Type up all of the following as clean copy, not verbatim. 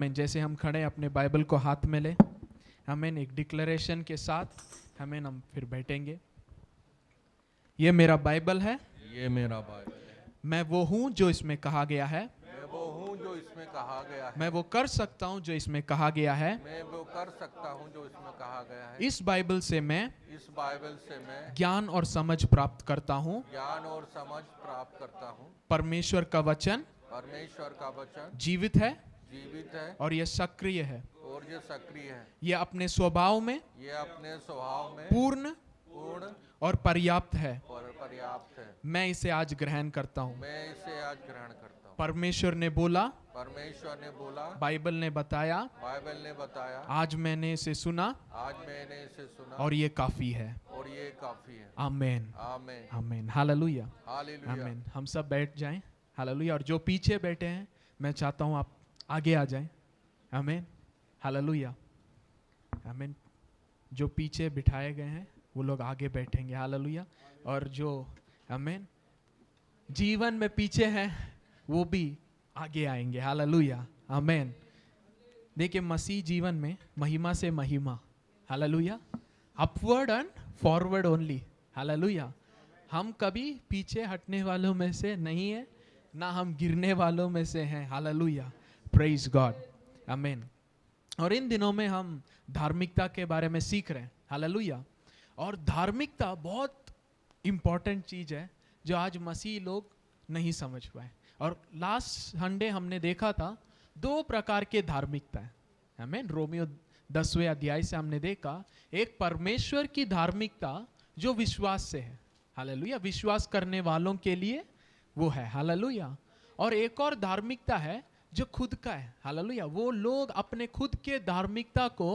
मैं जैसे हम खड़े अपने बाइबल को हाथ में ले, हमें एक डिक्लेरेशन के साथ हम फिर बैठेंगे। ये मेरा बाइबल है, ये मेरा बाइबल है। मैं वो हूँ जो इसमें कहा गया है, मैं वो हूँ जो इसमें कहा गया है। मैं वो कर सकता हूँ जो इसमें कहा गया है। मैं वो कर सकता हूँ जो इसमें कहा गया है। इस बाइबल से मैं इस बाइबल से मैं ज्ञान और समझ प्राप्त करता हूँ। ज्ञान और समझ प्राप्त करता हूँ। परमेश्वर का वचन परमेश्वर का वचन जीवित है जीवित है और ये सक्रिय है। और ये सक्रिय है। ये अपने स्वभाव में ये अपने स्वभाव में पूर्ण पूर्ण और पर्याप्त है। और पर्याप्त है। मैं इसे आज ग्रहण करता हूँ। मैं इसे आज ग्रहण करता हूँ। परमेश्वर ने बोला, परमेश्वर ने बोला, बाइबल ने बताया, बाइबल ने बताया, आज मैंने इसे सुना आज मैंने इसे सुना और ये काफी है। और ये काफी है। आमेन, आमीन आमेन, हालेलुया, हालेलुया। आमेन। हम सब बैठ जाएं, हालेलुया। और जो पीछे बैठे हैं, मैं चाहता हूं आप आगे आ जाएं। आमेन, हालेलुया, आमेन। जो पीछे बिठाए गए हैं वो लोग आगे बैठेंगे, हालेलुया। और जो आमेन जीवन में पीछे हैं वो भी आगे आएंगे, हालेलुया, आमेन। देखिए, मसीह जीवन में महिमा से महिमा, hallelujah, upward and forward only, hallelujah. हम कभी पीछे हटने वालों में से नहीं है, ना हम गिरने वालों में से हैं, हालेलुया, प्रेज गॉड, आमेन। और इन दिनों में हम धार्मिकता के बारे में सीख रहे हैं, हालेलुया। और धार्मिकता बहुत इंपॉर्टेंट चीज है जो आज मसीह लोग नहीं समझ पाए। और लास्ट संडे हमने देखा था 2 प्रकार के धार्मिकता है, आमीन। रोमियो 10वें अध्याय से हमने देखा एक परमेश्वर की धार्मिकता जो विश्वास से है, हालेलुया, विश्वास करने वालों के लिए वो है, हालेलुया। और एक और धार्मिकता है जो खुद का है, हालेलुया। वो लोग अपने खुद के धार्मिकता को,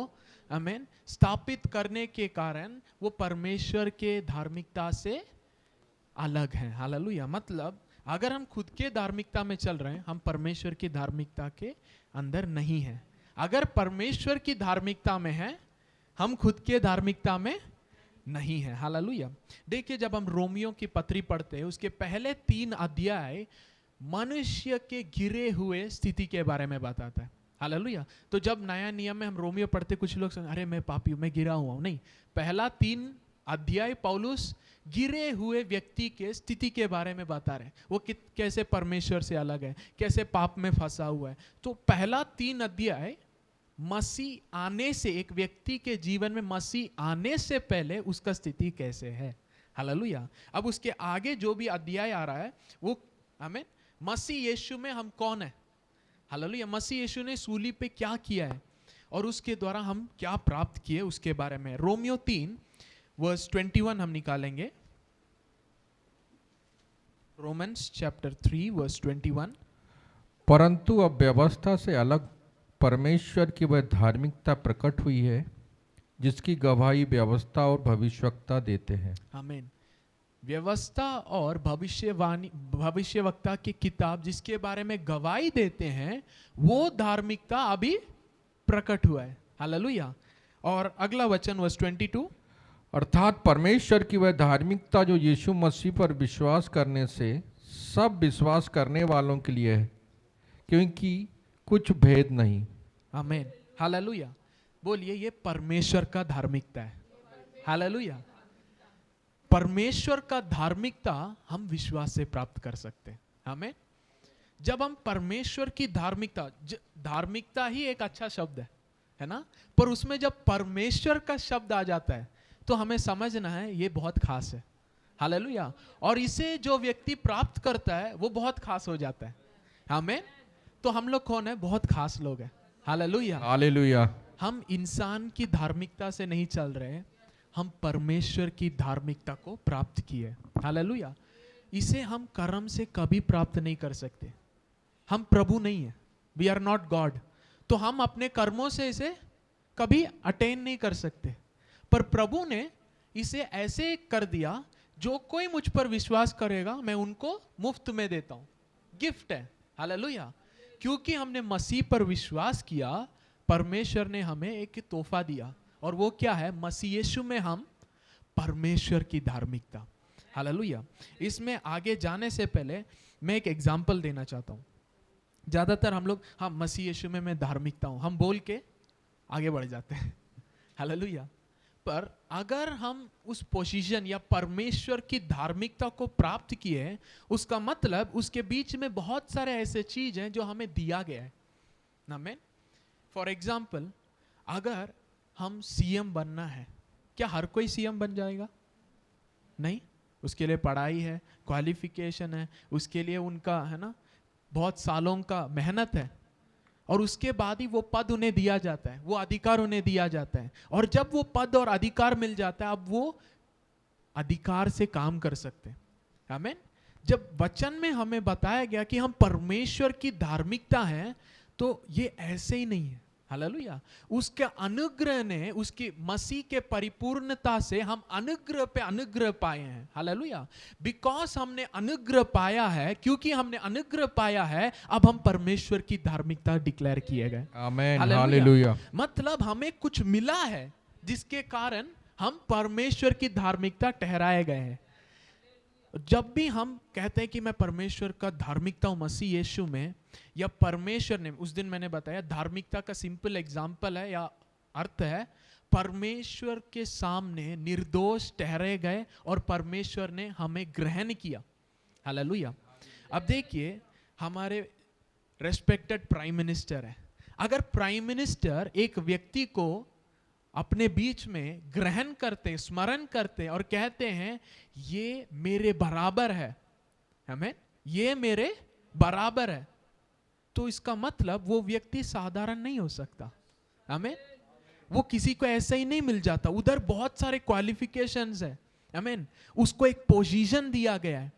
आमीन, स्थापित करने के कारण वो परमेश्वर के धार्मिकता से अलग हैं, हालेलुया। मतलब अगर हम खुद के धार्मिकता में चल रहे हैं, हम परमेश्वर की धार्मिकता के अंदर नहीं हैं। अगर परमेश्वर की धार्मिकता में हैं, हम खुद के धार्मिकता में नहीं है, हालेलुया। देखिए, जब हम रोमियो की पत्री पढ़ते हैं, उसके पहले 3 अध्याय मनुष्य के गिरे हुए स्थिति के बारे में बताता है, हालेलुया। तो जब नया नियम में हम रोमियो पढ़ते, कुछ लोग समझ, अरे मैं पापी हूं, मैं गिरा हुआ हूं। नहीं, पहला 3 अध्याय पौलुस गिरे हुए व्यक्ति के स्थिति के बारे में बता रहे हैं। वो कैसे परमेश्वर से अलग है, कैसे पाप में फंसा हुआ है। तो पहला 3 अध्याय मसीह आने से, एक व्यक्ति के जीवन में मसीह आने से पहले उसका स्थिति कैसे है, हालेलुया। अब उसके आगे जो भी अध्याय आ रहा है वो, आमीन, मसीह यीशु में हम कौन है, हालेलुया। मसीह यीशु ने सूली पे क्या किया है और उसके द्वारा हम क्या प्राप्त किए उसके बारे में। रोमियो 3 वर्स 21 हम निकालेंगे। Romans chapter 3 verse 21। परंतु अब व्यवस्था से अलग परमेश्वर की वह धार्मिकता प्रकट हुई है जिसकी गवाही व्यवस्था और भविष्यवक्ता देते हैं। आमीन। व्यवस्था और भविष्यवक्ता की किताब जिसके बारे में गवाही देते हैं, वो धार्मिकता अभी प्रकट हुआ है, हालेलुया। और अगला वचन वर्स 22। अर्थात परमेश्वर की वह धार्मिकता जो यीशु मसीह पर विश्वास करने से सब विश्वास करने वालों के लिए है, क्योंकि कुछ भेद नहीं। आमीन, हालेलुया। बोलिए, ये परमेश्वर का धार्मिकता है, हालेलुया। परमेश्वर का धार्मिकता हम विश्वास से प्राप्त कर सकते हैं, आमीन। जब हम परमेश्वर की धार्मिकता, धार्मिकता ही एक अच्छा शब्द है ना, पर उसमें जब परमेश्वर का शब्द आ जाता है तो हमें समझना है ये बहुत खास है, हालेलुया। और इसे जो व्यक्ति प्राप्त करता है वो बहुत खास हो जाता है, आमीन। तो हम लोग कौन है? बहुत खास लोग हैं, हालेलुया, हालेलुया। हम इंसान की धार्मिकता से नहीं चल रहे, हम परमेश्वर की धार्मिकता को प्राप्त किए, हालेलुया। इसे हम कर्म से कभी प्राप्त नहीं कर सकते। हम प्रभु नहीं है, वी आर नॉट गॉड। तो हम अपने कर्मों से इसे कभी अटेन नहीं कर सकते। पर प्रभु ने इसे ऐसे कर दिया, जो कोई मुझ पर विश्वास करेगा मैं उनको मुफ्त में देता हूं, गिफ्ट है, हालेलुया। क्योंकि हमने मसीह पर विश्वास किया, परमेश्वर ने हमें एक तोहफा दिया, और वो क्या है? मसीह यीशु में हम परमेश्वर की धार्मिकता, हालेलुया। इसमें आगे जाने से पहले मैं एक एग्जाम्पल देना चाहता हूं। ज्यादातर हम लोग हाँ मसीह यीशु में मैं धार्मिकता हूं हम बोल के आगे बढ़ जाते हैं हालेलुया। पर अगर हम उस पोजीशन या परमेश्वर की धार्मिकता को प्राप्त किए हैं, उसका मतलब उसके बीच में बहुत सारे ऐसे चीज हैं जो हमें दिया गया है। आमीन। फॉर एग्जाम्पल, अगर हम सीएम बनना है, क्या हर कोई सीएम बन जाएगा? नहीं, उसके लिए पढ़ाई है, क्वालिफिकेशन है, उसके लिए उनका है ना बहुत सालों का मेहनत है, और उसके बाद ही वो पद उन्हें दिया जाता है, वो अधिकार उन्हें दिया जाता है। और जब वो पद और अधिकार मिल जाता है, अब वो अधिकार से काम कर सकते हैं। आमीन। जब वचन में हमें बताया गया कि हम परमेश्वर की धार्मिकता है, तो ये ऐसे ही नहीं है। हालेलुया। उसके अनुग्रह ने, उसकी मसीह के परिपूर्णता से हम अनुग्रह पे अनुग्रह पाए हैं। हालेलुया। बिकॉज हमने अनुग्रह पाया है, क्योंकि हमने अनुग्रह पाया है, अब हम परमेश्वर की धार्मिकता डिक्लेयर किए गए। आमीन, हालेलुया। मतलब हमें कुछ मिला है जिसके कारण हम परमेश्वर की धार्मिकता ठहराए गए हैं। जब भी हम कहते हैं कि मैं परमेश्वर का धार्मिकता हूं मसीह यीशु में, या परमेश्वर ने, उस दिन मैंने बताया धार्मिकता का सिंपल एग्जाम्पल है या अर्थ है, परमेश्वर के सामने निर्दोष ठहरे गए और परमेश्वर ने हमें ग्रहण किया। हालेलुया। अब देखिए, हमारे रेस्पेक्टेड प्राइम मिनिस्टर है। अगर प्राइम मिनिस्टर एक व्यक्ति को अपने बीच में ग्रहण करते, स्मरण करते और कहते हैं ये मेरे बराबर है, हमें ये मेरे बराबर है, तो इसका मतलब वो व्यक्ति साधारण नहीं हो सकता। हमें वो किसी को ऐसा ही नहीं मिल जाता, उधर बहुत सारे क्वालिफिकेशंस है। आमीन। उसको एक पोजीशन दिया गया है।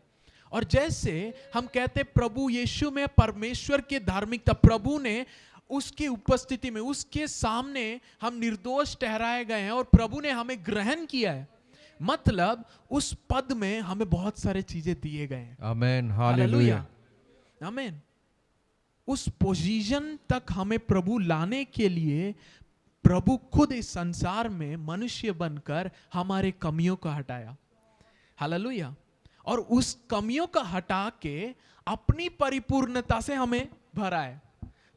और जैसे हम कहते प्रभु यीशु में परमेश्वर की धार्मिकता, प्रभु ने उसकी उपस्थिति में, उसके सामने हम निर्दोष ठहराए गए हैं और प्रभु ने हमें ग्रहण किया है, मतलब उस पद में हमें बहुत सारे चीजें दिए गए हैं। आमीन, हालेलुया। आमीन। उस पोजीशन तक हमें प्रभु लाने के लिए प्रभु खुद इस संसार में मनुष्य बनकर हमारे कमियों को हटाया। हालेलुया। और उस कमियों का हटा के अपनी परिपूर्णता से हमें भरा है।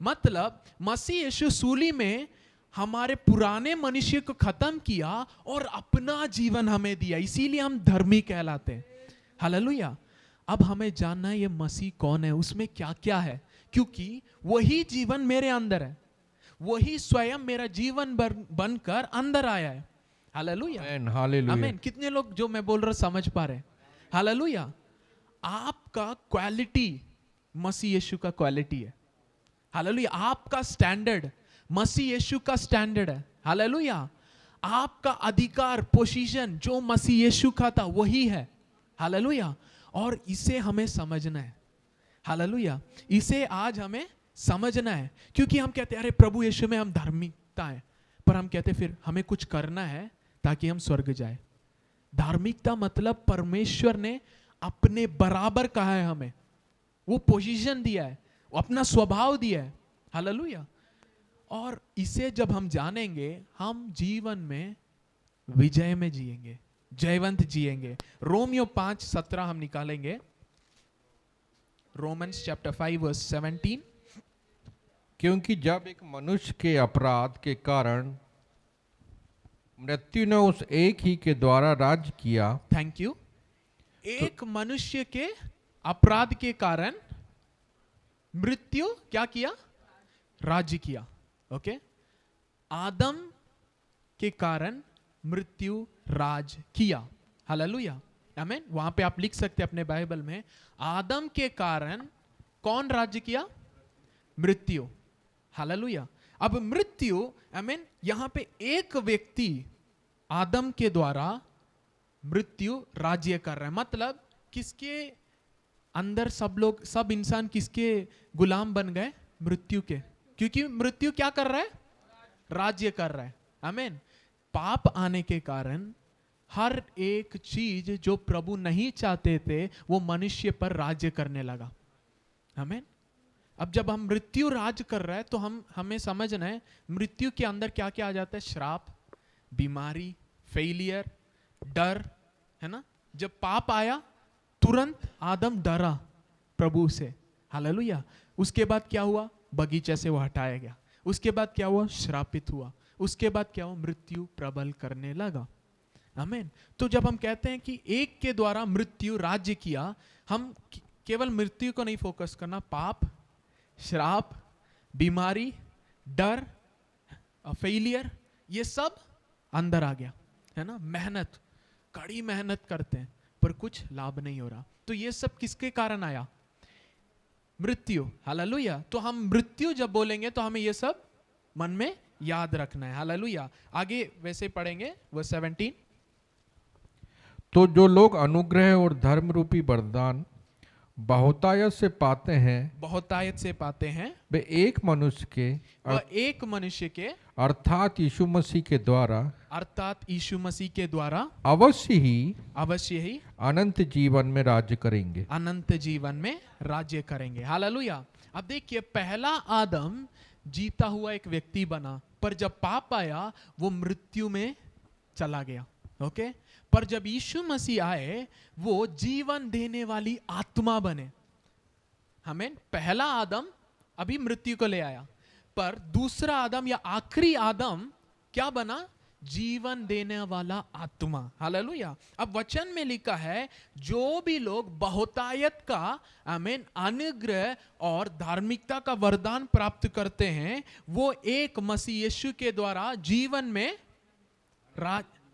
मतलब मसीह यीशु सूली में हमारे पुराने मनुष्य को खत्म किया और अपना जीवन हमें दिया, इसीलिए हम धर्मी कहलाते हैं। हालेलुया। अब हमें जानना है ये मसीह कौन है, उसमें क्या क्या है, क्योंकि वही जीवन मेरे अंदर है, वही स्वयं मेरा जीवन बनकर अंदर आया है। Hallelujah, hallelujah. आमीन। कितने लोग जो मैं बोल रहा समझ पा रहे हैं? हालेलुया। आपका क्वालिटी मसीह यीशु का क्वालिटी है। हालेलुया। आपका स्टैंडर्ड मसीह यीशु का स्टैंडर्ड है। हालेलुया। आपका अधिकार, पोजीशन जो मसीह यीशु का था वही है। हालेलुया। और इसे हमें समझना है। हालेलुया। इसे आज हमें समझना है, क्योंकि हम कहते हैं अरे प्रभु यीशु में हम धार्मिकता है, पर हम कहते फिर हमें कुछ करना है ताकि हम स्वर्ग जाए। धार्मिकता मतलब परमेश्वर ने अपने बराबर कहा है, हमें वो पोजीशन दिया है, अपना स्वभाव दिया है। हालेलुया। और इसे जब हम जानेंगे, हम जीवन में विजय में जिएंगे, जयवंत जिएंगे। रोमियो 5:17 हम निकालेंगे। Romans chapter 5 verse 17। क्योंकि जब एक मनुष्य के अपराध के कारण मृत्यु ने उस एक ही के द्वारा राज्य किया। Thank you. एक मनुष्य के अपराध के कारण मृत्यु क्या किया? राज्य किया। ओके। आदम के कारण मृत्यु राज किया। हालेलुया, आमीन। वहां पे आप लिख सकते हैं अपने बाइबल में, आदम के कारण कौन राज्य किया? मृत्यु। हालेलुया। अब मृत्यु, आमीन, यहां पे एक व्यक्ति आदम के द्वारा मृत्यु राज्य कर रहा है। मतलब किसके अंदर सब लोग, सब इंसान किसके गुलाम बन गए? मृत्यु के। क्योंकि मृत्यु क्या कर रहा है? राज्य कर रहा है। आमीन। पाप आने के कारण हर एक चीज जो प्रभु नहीं चाहते थे वो मनुष्य पर राज्य करने लगा। आमीन। अब जब हम मृत्यु राज कर रहा है तो हमें समझना है मृत्यु के अंदर क्या क्या आ जाता है? श्राप, बीमारी, फेलियर, डर, है ना। जब पाप आया तुरंत आदम डरा प्रभु से। हालेलुया। उसके बाद क्या हुआ? बगीचे से वो हटाया गया। उसके बाद क्या हुआ? श्रापित हुआ। उसके बाद क्या हुआ? मृत्यु प्रबल करने लगा। आमीन। तो जब हम कहते हैं कि एक के द्वारा मृत्यु राज्य किया, हम केवल मृत्यु को नहीं फोकस करना, पाप, श्राप, बीमारी, डर, फेलियर, ये सब अंदर आ गया, है ना। मेहनत, कड़ी मेहनत करते हैं पर कुछ लाभ नहीं हो रहा, तो ये सब किसके कारण आया? मृत्यु। हालेलुया। तो हम मृत्यु जब बोलेंगे तो हमें ये सब मन में याद रखना है। हालेलुया। आगे वैसे पढ़ेंगे वो 17। तो जो लोग अनुग्रह और धर्म रूपी वरदान बहुतायत से पाते हैं, बहुतायत से पाते हैं, वे एक मनुष्य के वह एक मनुष्य के अर्थात यीशु मसीह के द्वारा, अर्थात यीशु मसीह के द्वारा अवश्य ही अनंत जीवन में राज्य करेंगे। अनंत जीवन में राज्य करेंगे। हालेलुया। अब देखिए, पहला आदम जीता हुआ एक व्यक्ति बना, पर जब पाप आया वो मृत्यु में चला गया। ओके। पर जब यीशु मसीह आए वो जीवन देने वाली आत्मा बने। हमें पहला आदम अभी मृत्यु को ले आया, पर दूसरा आदम या आखिरी आदम क्या बना? जीवन देने वाला आत्मा। हालेलुया। अब वचन में लिखा है, जो भी लोग बहुतायत का आमीन अनुग्रह और धार्मिकता का वरदान प्राप्त करते हैं, वो एक मसीह यीशु के द्वारा जीवन में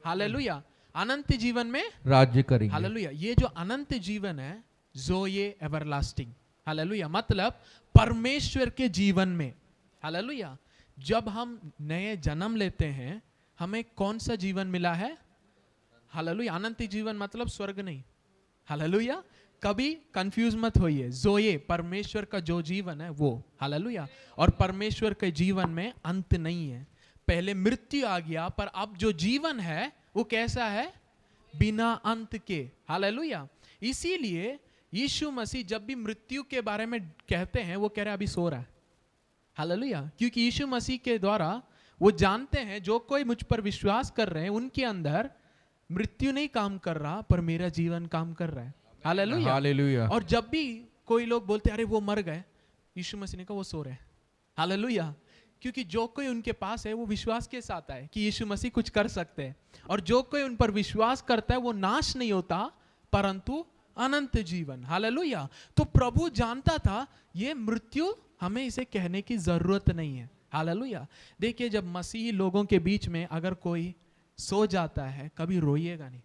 हालेलुया अनंत जीवन में राज्य करेंगे। हालेलुया। ये जो अनंत जीवन है, ज़ोए एवरलास्टिंग। हालेलुया। मतलब परमेश्वर के जीवन में। हालेलुया। जब हम नए जन्म लेते हैं, हमें कौन सा जीवन मिला है? हालेलुया। अनंत जीवन मतलब स्वर्ग नहीं। हालेलुया। कभी कंफ्यूज मत होइए। ज़ोए परमेश्वर का जो जीवन है वो। हालेलुया। और परमेश्वर के जीवन में अंत नहीं है। पहले मृत्यु आ गया, पर अब जो जीवन है वो कैसा है? बिना अंत के। हालेलुया। इसीलिए यीशु मसीह जब भी मृत्यु के बारे में कहते हैं, वो कह रहे हैं अभी सो रहा है। हालेलुया। क्योंकि यीशु मसीह के द्वारा वो जानते हैं जो कोई मुझ पर विश्वास कर रहे हैं उनके अंदर मृत्यु नहीं काम कर रहा, पर मेरा जीवन काम कर रहा है। हालेलुया। हालेलुया। और जब भी कोई लोग बोलते अरे वो मर गए, यीशु मसीह ने कहा वो सो रहे हैं। हालेलुया। क्योंकि जो कोई उनके पास है वो विश्वास के साथ है कि यीशु मसीह कुछ कर सकते हैं, और जो कोई उन पर विश्वास करता है वो नाश नहीं होता परंतु अनंत जीवन। हालेलुया। तो प्रभु जानता था ये मृत्यु हमें इसे कहने की जरूरत नहीं है। हालेलुया। देखिए, जब मसीही लोगों के बीच में अगर कोई सो जाता है, कभी रोइएगा नहीं।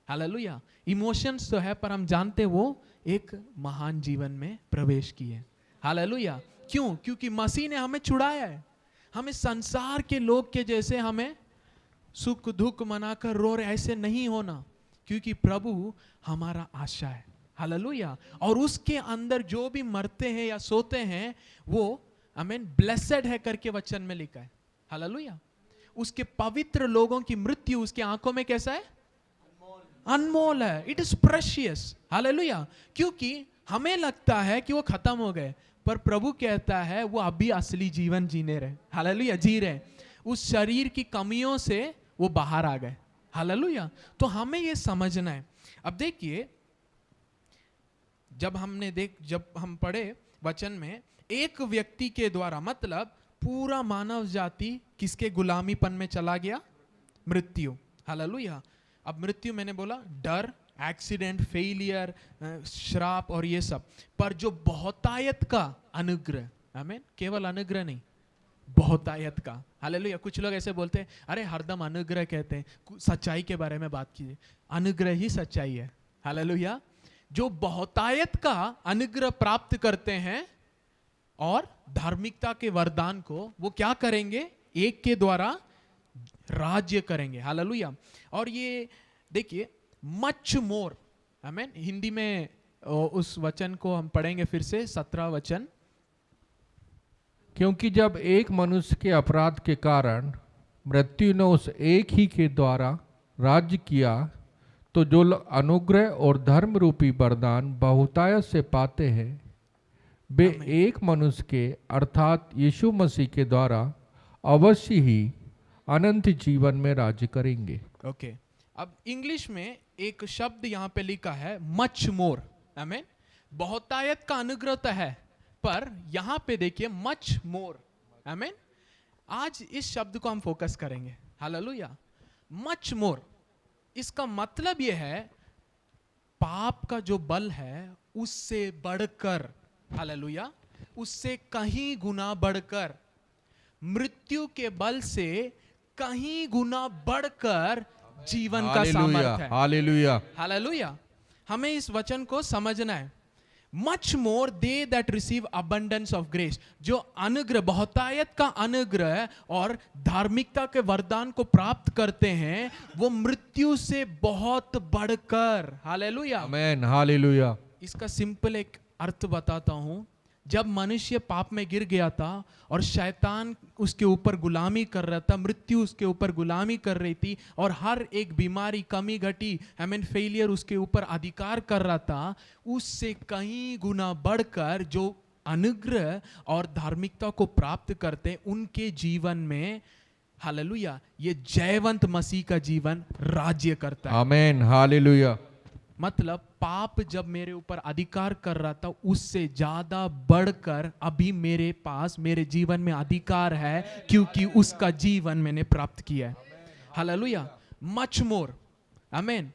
हालेलुया। इमोशंस तो है, पर हम जानते वो एक महान जीवन में प्रवेश किए। हालेलुया। क्यों? क्योंकि मसीह ने हमें छुड़ाया है। हमें संसार के लोग के जैसे हमें सुख दुख मनाकर रो रहे ऐसे नहीं होना, क्योंकि प्रभु हमारा आशा है। हालेलुया। और उसके अंदर जो भी मरते हैं या सोते हैं वो आमीन ब्लेसेड है करके वचन में लिखा है। हालेलुया। उसके पवित्र लोगों की मृत्यु उसके आंखों में कैसा है? अनमोल है। It is precious. हालेलुया। क्योंकि हमें लगता है कि वो खत्म हो गए, पर प्रभु कहता है वो अभी असली जीवन जीने रहे। हालेलुया। जी रहे। उस शरीर की कमियों से वो बाहर आ गए। हालेलुया। तो हमें ये समझना है। अब देखिए, जब हम पढ़े वचन में, एक व्यक्ति के द्वारा मतलब पूरा मानव जाति किसके गुलामीपन में चला गया? मृत्यु। हालेलुया। अब मृत्यु मैंने बोला डर, एक्सीडेंट, फेलियर, श्राप और ये सब, पर जो बहुतायत का अनुग्रह, आमीन, केवल अनुग्रह नहीं, बहुतायत का। हालेलुया। कुछ लोग ऐसे बोलते हैं अरे हरदम अनुग्रह कहते हैं, सच्चाई के बारे में बात कीजिए। अनुग्रह ही सच्चाई है। हालेलुया। जो बहुतायत का अनुग्रह प्राप्त करते हैं और धार्मिकता के वरदान को वो क्या करेंगे? एक के द्वारा राज्य करेंगे। हालेलुया। और ये देखिए मच मोर, आमीन। हिंदी में उस वचन को हम पढ़ेंगे फिर से, 17 वचन। क्योंकि जब एक मनुष्य के अपराध के कारण मृत्यु ने उस एक ही के द्वारा राज्य किया, तो जो लोग अनुग्रह और धर्म रूपी वरदान बहुतायत से पाते हैं, वे एक मनुष्य के अर्थात यीशु मसीह के द्वारा अवश्य ही अनंत जीवन में राज्य करेंगे। ओके। अब इंग्लिश में एक शब्द यहाँ पे लिखा है मच मोर। आमीन। बहुतायत का अनुग्रह तो है, पर यहां पे देखिए मच मोर, आमीन। आज इस शब्द को हम फोकस करेंगे, हालेलुया। मच मोर, इसका मतलब यह है पाप का जो बल है उससे बढ़कर, हालेलुया, उससे कहीं गुना बढ़कर, मृत्यु के बल से कहीं गुना बढ़कर जीवन का सामर्थ्य है। Hallelujah, hallelujah. हमें इस वचन को समझना है। Much more they that receive abundance of grace, जो अनुग्रह, बहुतायत का अनुग्रह और धार्मिकता के वरदान को प्राप्त करते हैं, वो मृत्यु से बहुत बढ़कर, हालेलुया, आमेन, हालेलुया। इसका सिंपल एक अर्थ बताता हूं। जब मनुष्य पाप में गिर गया था और शैतान उसके ऊपर गुलामी कर रहा था, मृत्यु उसके ऊपर गुलामी कर रही थी, और हर एक बीमारी, कमी घटी, फेलियर उसके ऊपर अधिकार कर रहा था, उससे कहीं गुना बढ़कर जो अनुग्रह और धार्मिकता को प्राप्त करते उनके जीवन में, हालेलुया, ये जयवंत मसीह का जीवन राज्य करता है। आमेन, हालेलुया। मतलब पाप जब मेरे ऊपर अधिकार कर रहा था, उससे ज्यादा बढ़कर अभी मेरे पास, मेरे जीवन में अधिकार है, क्योंकि उसका जीवन मैंने प्राप्त किया है। हालेलुया, मच मोर, आमेन।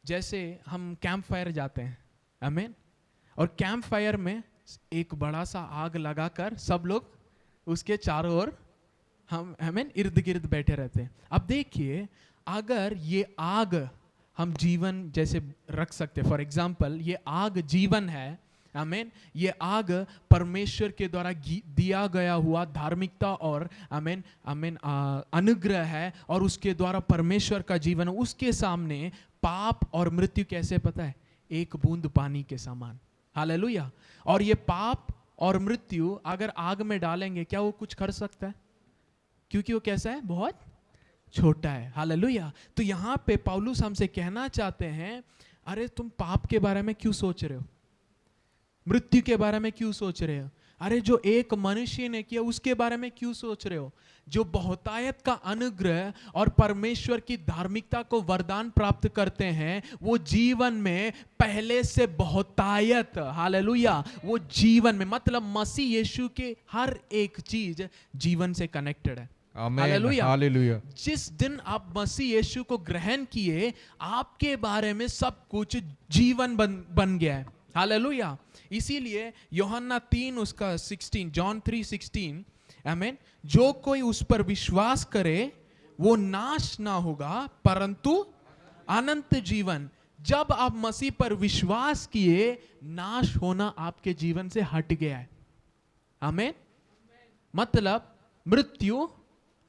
जैसे हम कैंप फायर जाते हैं, आमेन, और कैंप फायर में एक बड़ा सा आग लगाकर सब लोग उसके चारों ओर हम, आमेन, इर्द गिर्द बैठे रहते हैं। अब देखिए, अगर ये आग हम जीवन जैसे रख सकते, फॉर एग्जाम्पल ये आग जीवन है, आमीन, ये आग परमेश्वर के द्वारा दिया गया हुआ धार्मिकता और आमीन आमीन अनुग्रह है, और उसके द्वारा परमेश्वर का जीवन, उसके सामने पाप और मृत्यु कैसे, पता है, एक बूंद पानी के समान। हालेलुया। और ये पाप और मृत्यु अगर आग में डालेंगे, क्या वो कुछ कर सकता है? क्योंकि वो कैसा है, बहुत छोटा है। हालेलुया। तो यहां पे पौलुस हमसे कहना चाहते हैं, अरे तुम पाप के बारे में क्यों सोच रहे हो, मृत्यु के बारे में क्यों सोच रहे हो, अरे जो एक मनुष्य ने किया उसके बारे में क्यों सोच रहे हो? जो बहुतायत का अनुग्रह और परमेश्वर की धार्मिकता को वरदान प्राप्त करते हैं, वो जीवन में पहले से बहुतायत, हालेलुया, वो जीवन में, मतलब मसीह यीशु के हर एक चीज जीवन से कनेक्टेड है। आमेन, हालेलुया। जिस दिन आप मसीह यीशु को ग्रहण किए, आपके बारे में सब कुछ जीवन बन गया है। हालेलुया। इसीलिए यूहन्ना 3 उसका 16, जॉन 3:16, आमीन, जो कोई उस पर विश्वास करे वो नाश ना होगा परंतु अनंत जीवन। जब आप मसीह पर विश्वास किए, नाश होना आपके जीवन से हट गया है। आमीन। मतलब मृत्यु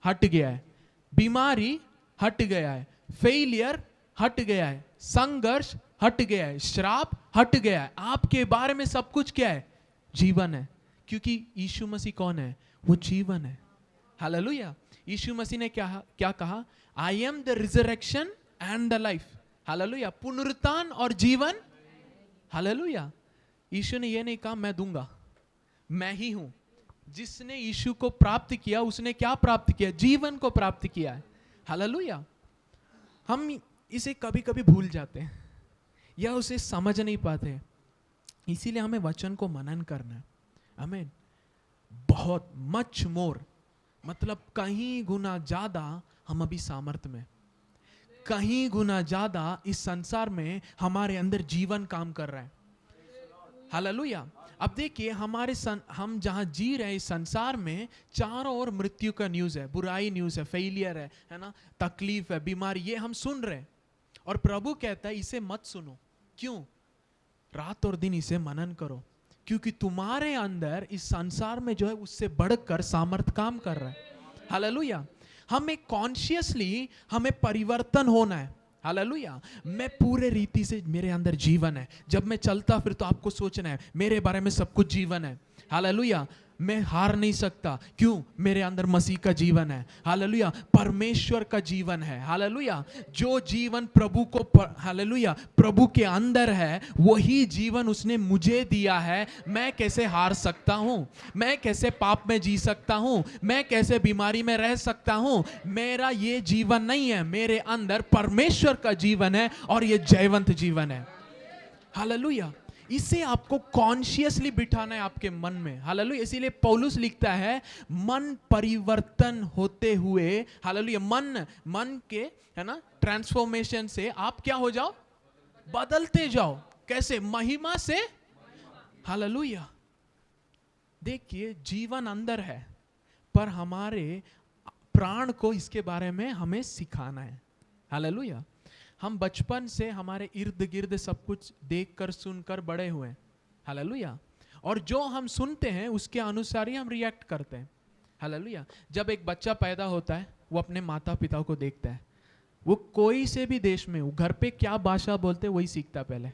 हट गया है, बीमारी हट गया है, फेलियर हट गया है, संघर्ष हट गया है, श्राप हट गया है। आपके बारे में सब कुछ क्या है? जीवन है। क्योंकि यीशु मसीह कौन है? वो जीवन है। हालेलुया। यीशु मसीह ने क्या कहा? I am the resurrection and the life. Hallelujah. पुनरुत्थान और जीवन। हालेलुया। यीशु ने यह नहीं कहा मैं दूंगा, मैं ही हूं। जिसने यीशु को प्राप्त किया, उसने क्या प्राप्त किया? जीवन को प्राप्त किया है। हालेलुया। हम इसे कभी कभी भूल जाते हैं या उसे समझ नहीं पाते, इसीलिए हमें वचन को मनन करना है। आमीन। बहुत मच मोर, मतलब कहीं गुना ज्यादा हम अभी सामर्थ में, कहीं गुना ज्यादा इस संसार में हमारे अंदर जीवन काम कर रहा है। हालेलुया। अब देखिए, हम जहां जी रहे हैं इस संसार में, चारों ओर मृत्यु का न्यूज है, बुराई न्यूज है, फेलियर है ना, तकलीफ है, बीमारी, ये हम सुन रहे हैं। और प्रभु कहता है इसे मत सुनो। क्यों? रात और दिन इसे मनन करो, क्योंकि तुम्हारे अंदर इस संसार में जो है उससे बढ़कर सामर्थ काम कर रहा है। हालेलुया। हमें कॉन्शियसली हमें परिवर्तन होना है। हालेलुया। मैं पूरे रीति से, मेरे अंदर जीवन है। जब मैं चलता फिर तो आपको सोचना है मेरे बारे में सब कुछ जीवन है। हालेलुया। मैं हार नहीं सकता। क्यों? मेरे अंदर मसीह का जीवन है। हालेलुया। परमेश्वर का जीवन है। हालेलुया। जो जीवन प्रभु को, हालेलुया, प्रभु के अंदर है, वही जीवन उसने मुझे दिया है। मैं कैसे हार सकता हूं? मैं कैसे पाप में जी सकता हूं? मैं कैसे बीमारी में रह सकता हूं? मेरा ये जीवन नहीं है, मेरे अंदर परमेश्वर का जीवन है और ये जयवंत जीवन है। हालेलुया। इसे आपको कॉन्शियसली बिठाना है आपके मन में। हालेलुया। इसीलिए पौलुस लिखता है मन परिवर्तन होते हुए, हालेलुया, मन के, है ना, ट्रांसफॉर्मेशन से आप क्या हो जाओ, बदलते जाओ। कैसे? महिमा से। हालेलुया। देखिए, जीवन अंदर है, पर हमारे प्राण को इसके बारे में हमें सिखाना है। हालेलुया। हम बचपन से हमारे इर्द गिर्द सब कुछ देखकर सुनकर बड़े हुए हैं। हालेलुया। और जो हम सुनते हैं उसके अनुसार ही हम रिएक्ट करते हैं। हालेलुया। जब एक बच्चा पैदा होता है, वो अपने माता पिता को देखता है। वो कोई से भी देश में हो, घर पे क्या भाषा बोलते वही सीखता पहले।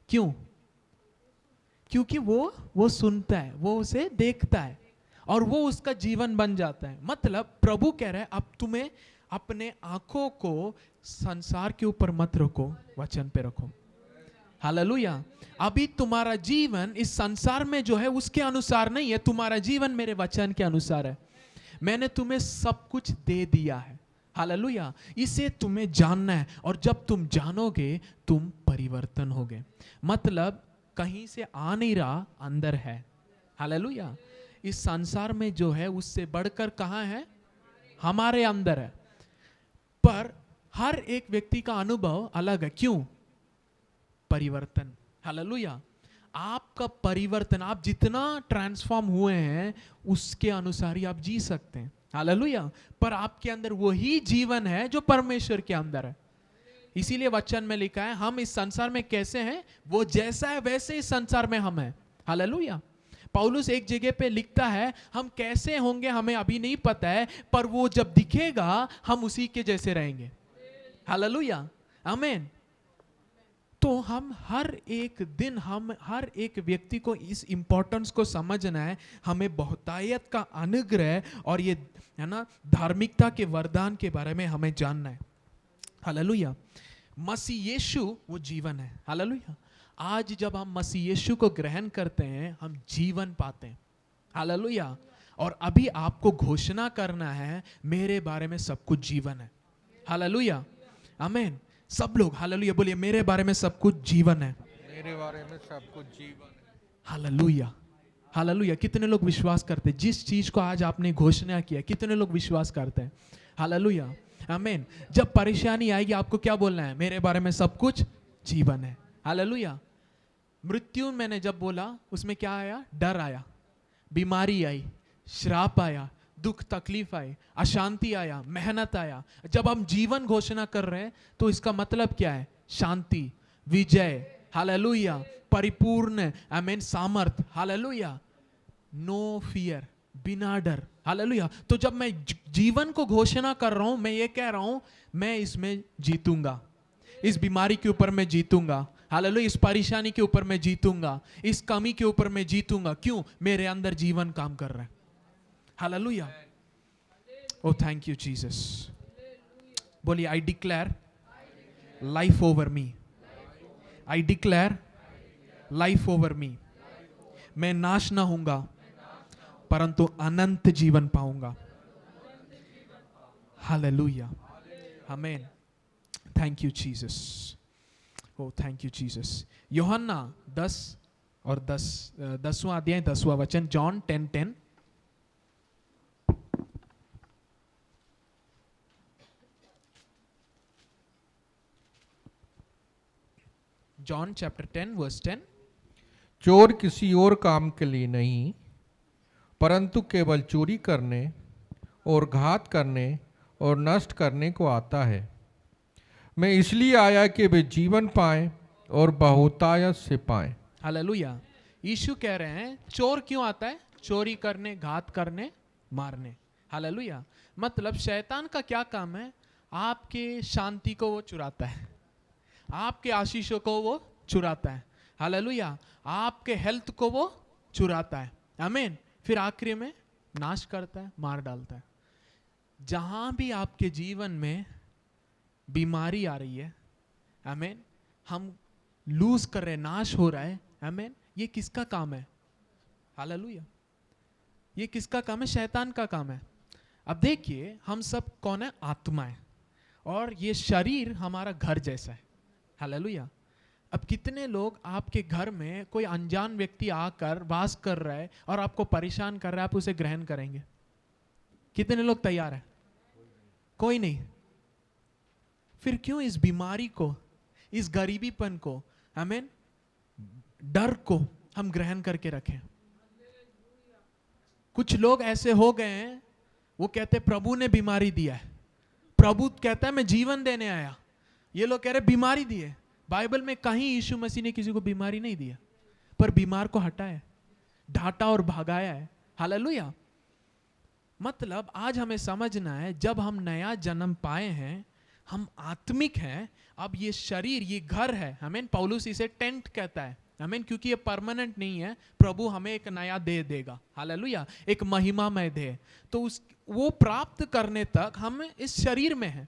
क्यों? क्योंकि वो सुनता है, वो उसे देखता है और वो उसका जीवन बन जाता है। मतलब प्रभु कह रहे हैं अब तुम्हें अपने आंखों को संसार के ऊपर मत रखो, वचन पे रखो। हालेलुया। अभी तुम्हारा जीवन इस संसार में जो है उसके अनुसार नहीं है, तुम्हारा जीवन मेरे वचन के अनुसार है। मैंने तुम्हें सब कुछ दे दिया है। हालेलुया। इसे तुम्हें जानना है, और जब तुम जानोगे तुम परिवर्तन होगे। मतलब कहीं से आ नहीं रहा, अंदर है। हालेलुया। इस संसार में जो है उससे बढ़कर कहां है? हमारे अंदर है। पर हर एक व्यक्ति का अनुभव अलग है। क्यों? परिवर्तन। हालेलुया। आपका परिवर्तन, आप जितना ट्रांसफॉर्म हुए हैं उसके अनुसार ही आप जी सकते हैं। हालेलुया। पर आपके अंदर वही जीवन है जो परमेश्वर के अंदर है। इसीलिए वचन में लिखा है हम इस संसार में कैसे हैं, वो जैसा है वैसे इस संसार में हम हैं। हालेलुया। पौलुस एक जगह पे लिखता है हम कैसे होंगे हमें अभी नहीं पता है, पर वो जब दिखेगा हम उसी के जैसे रहेंगे। हालेलुया। आमीन। तो हम हर एक दिन, हम हर एक व्यक्ति को इस इंपॉर्टेंस को समझना है। हमें बहुतायत का अनुग्रह और ये, है ना, धार्मिकता के वरदान के बारे में हमें जानना है। हालेलुया। मसीह यीशु वो जीवन है। हालेलुया। आज जब हम मसीह यीशु को ग्रहण करते हैं हम जीवन पाते हैं। हालेलुया। और अभी आपको घोषणा करना है मेरे बारे में सब कुछ जीवन है। हालेलुया। आमीन। सब लोग हालेलुया बोलिए, मेरे बारे में सब कुछ जीवन है। मेरे बारे में सब कुछ जीवन है। हालेलुया। हालेलुया। कितने लोग विश्वास करते हैं जिस चीज को आज आपने घोषणा किया? कितने लोग विश्वास करते हैं? हालेलुया। आमीन। जब परेशानी आएगी आपको क्या बोलना है? मेरे बारे में सब कुछ जीवन है। हालेलुया। मृत्यु मैंने जब बोला उसमें क्या आया? डर आया, बीमारी आई, श्राप आया, दुख तकलीफ आई, अशांति आया, मेहनत आया। जब हम जीवन घोषणा कर रहे हैं तो इसका मतलब क्या है? शांति, विजय, हालेलुया, परिपूर्ण, आमीन, सामर्थ, हालेलुया, नो फियर, बिना डर। हालेलुया। तो जब मैं जीवन को घोषणा कर रहा हूं, मैं ये कह रहा हूं मैं इसमें जीतूंगा, इस बीमारी के ऊपर मैं जीतूंगा। हालेलुया। इस परेशानी के ऊपर मैं जीतूंगा, इस कमी के ऊपर मैं जीतूंगा। क्यों? मेरे अंदर जीवन काम कर रहा है। Hallelujah. Oh thank you Jesus. बोलिए, I declare life over me. I declare life over me. मैं नाश ना होऊंगा परंतु अनंत जीवन पाऊंगा। हालेलुया। आमीन। Thank you Jesus. Oh thank you Jesus. यूहन्ना 10 और 10वां अध्याय 10वां वचन, जॉन 10:10। John chapter 10 verse 10। चोर किसी और काम के लिए नहीं परंतु केवल चोरी करने और घात करने और नष्ट करने को आता है। मैं इसलिए आया कि वे जीवन पाएं और बहुतायत से पाएं। हालेलुया। यीशु कह रहे हैं चोर क्यों आता है? चोरी करने, घात करने, मारने। हालेलुया। मतलब शैतान का क्या काम है? आपके शांति को वो चुराता है, आपके आशीषों को वो चुराता है। हालेलुया। आपके हेल्थ को वो चुराता है। आमीन। फिर आखिरी में नाश करता है, मार डालता है। जहां भी आपके जीवन में बीमारी आ रही है, आमीन, हम लूज कर रहे, नाश हो रहा है, आमीन, ये किसका काम है? हालेलुया। ये किसका काम है? शैतान का काम है। अब देखिए, हम सब कौन है? आत्मा है, और ये शरीर हमारा घर जैसा है। हालेलुया। अब कितने लोग आपके घर में कोई अनजान व्यक्ति आकर वास कर रहा है और आपको परेशान कर रहा है, आप उसे ग्रहण करेंगे? कितने लोग तैयार हैं? कोई नहीं। फिर क्यों इस बीमारी को, इस गरीबीपन को, आमीन, डर को हम ग्रहण करके रखें? कुछ लोग ऐसे हो गए हैं, वो कहते प्रभु ने बीमारी दिया है, प्रभु कहता है मैं जीवन देने आया। ये लोग कह रहे बीमारी दी है। बाइबल में कहीं यीशु मसीह ने किसी को बीमारी नहीं दिया, पर बीमार को हटाया, डांटा और भगाया है। हालेलुया। मतलब आज हमें समझना है, जब हम नया जन्म पाए हैं, हम आत्मिक हैं। अब ये शरीर, ये घर है, हमें पौलुस इसे टेंट कहता है, हमें, क्योंकि ये परमानेंट नहीं है। प्रभु हमें एक नया देह देगा, हालेलुया, एक महिमामय देह। तो उस वो प्राप्त करने तक हम इस शरीर में हैं,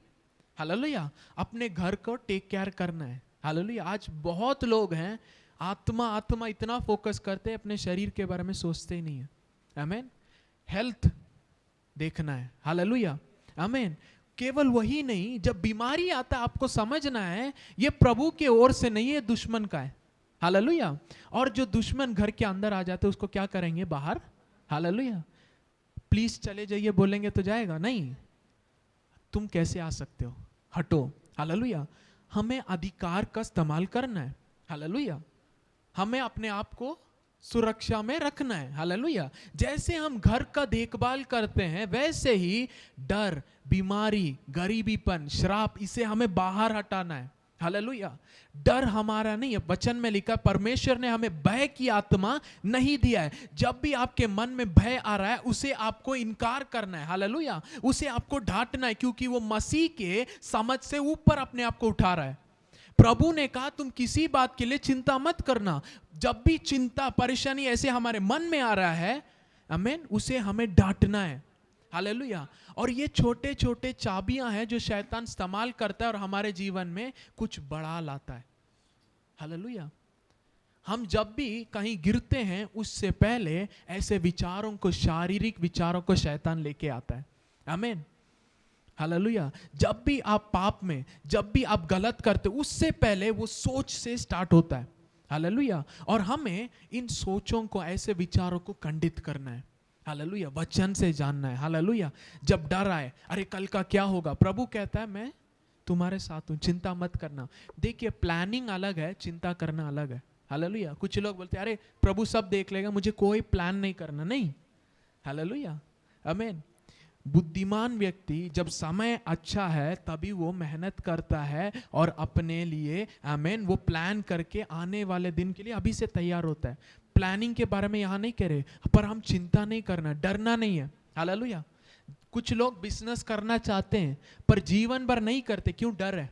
हालेलुया। अपने घर को टेक केयर करना है, हालेलुया। आज बहुत लोग हैं आत्मा आत्मा इतना फोकस करते हैं, अपने शरीर के बारे में सोचते ही नहीं है। आमीन। हेल्थ देखना है, हालेलुया, आमीन। केवल वही नहीं, जब बीमारी आता है आपको समझना है ये प्रभु के ओर से नहीं है, दुश्मन का है, हालेलुया। और जो दुश्मन घर के अंदर आ जाते उसको क्या करेंगे? बाहर, हालेलुया। प्लीज चले जाइए बोलेंगे तो जाएगा नहीं। तुम कैसे आ सकते हो? हटो, हालेलुया। हमें अधिकार का इस्तेमाल करना है, हालेलुया। हमें अपने आप को सुरक्षा में रखना है, हालेलुया। जैसे हम घर का देखभाल करते हैं, वैसे ही डर, बीमारी, गरीबीपन, श्राप, इसे हमें बाहर हटाना है, हालेलुया। डर हमारा नहीं है। वचन में लिखा, परमेश्वर ने हमें भय की आत्मा नहीं दिया है। जब भी आपके मन में भय आ रहा है, उसे आपको इनकार करना है, हालेलुया। उसे आपको डांटना है, क्योंकि वो मसीह के समझ से ऊपर अपने आप को उठा रहा है। प्रभु ने कहा तुम किसी बात के लिए चिंता मत करना। जब भी चिंता, परेशानी ऐसे हमारे मन में आ रहा है, आमीन, उसे हमें डांटना है, हालेलुया। और ये छोटे छोटे चाबियां हैं जो शैतान इस्तेमाल करता है और हमारे जीवन में कुछ बड़ा लाता है, हालेलुया। हम जब भी कहीं गिरते हैं, उससे पहले ऐसे विचारों को, शारीरिक विचारों को शैतान लेके आता है, आमीन, हालेलुया। जब भी आप पाप में, जब भी आप गलत करते, उससे पहले वो सोच से स्टार्ट होता है, हालेलुया। और हमें इन सोचों को, ऐसे विचारों को खंडित करना है, हालेलुया। वचन से जानना है, हालेलुया। जब डर आए, अरे कल का क्या होगा, प्रभु कहता है मैं तुम्हारे साथ हूं, चिंता मत करना। देखिए, प्लानिंग अलग है, चिंता करना अलग है, हालेलुया। कुछ लोग बोलते हैं अरे प्रभु सब देख लेगा, मुझे कोई प्लान नहीं करना। नहीं, हालेलुया, आमीन। बुद्धिमान व्यक्ति जब समय अच्छा है तभी वो मेहनत करता है और अपने लिए, आमीन, वो प्लान करके आने वाले दिन के लिए अभी से तैयार होता है। प्लानिंग के बारे में यहाँ नहीं कह रहे, पर हम चिंता नहीं करना, डरना नहीं है, हालेलुया। कुछ लोग बिजनेस करना चाहते हैं पर जीवन भर नहीं करते, क्यों? डर है,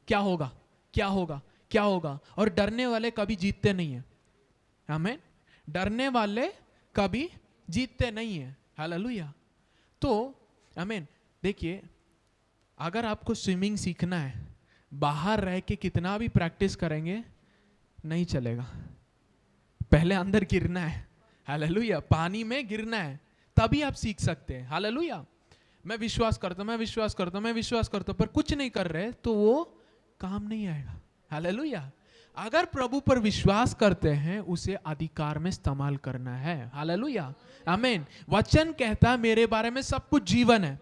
क्या होगा, क्या होगा, क्या होगा। और डरने वाले कभी जीतते नहीं है, आमीन। डरने वाले कभी जीतते नहीं है, हालेलुया। तो आमीन। देखिए, अगर आपको स्विमिंग सीखना है, बाहर रह के कितना भी प्रैक्टिस करेंगे नहीं चलेगा, पहले अंदर गिरना है, हालेलुया। पानी में गिरना है, तभी आप सीख सकते हैं, हालेलुया। मैं विश्वास करता हूं, मैं विश्वास करता हूं, मैं विश्वास करता हूं, पर कुछ नहीं कर रहे तो वो काम नहीं आएगा, हालेलुया। अगर प्रभु पर विश्वास करते हैं, उसे अधिकार में इस्तेमाल करना है, हालेलुया, आमीन। वचन कहता है मेरे बारे में सब कुछ जीवन है,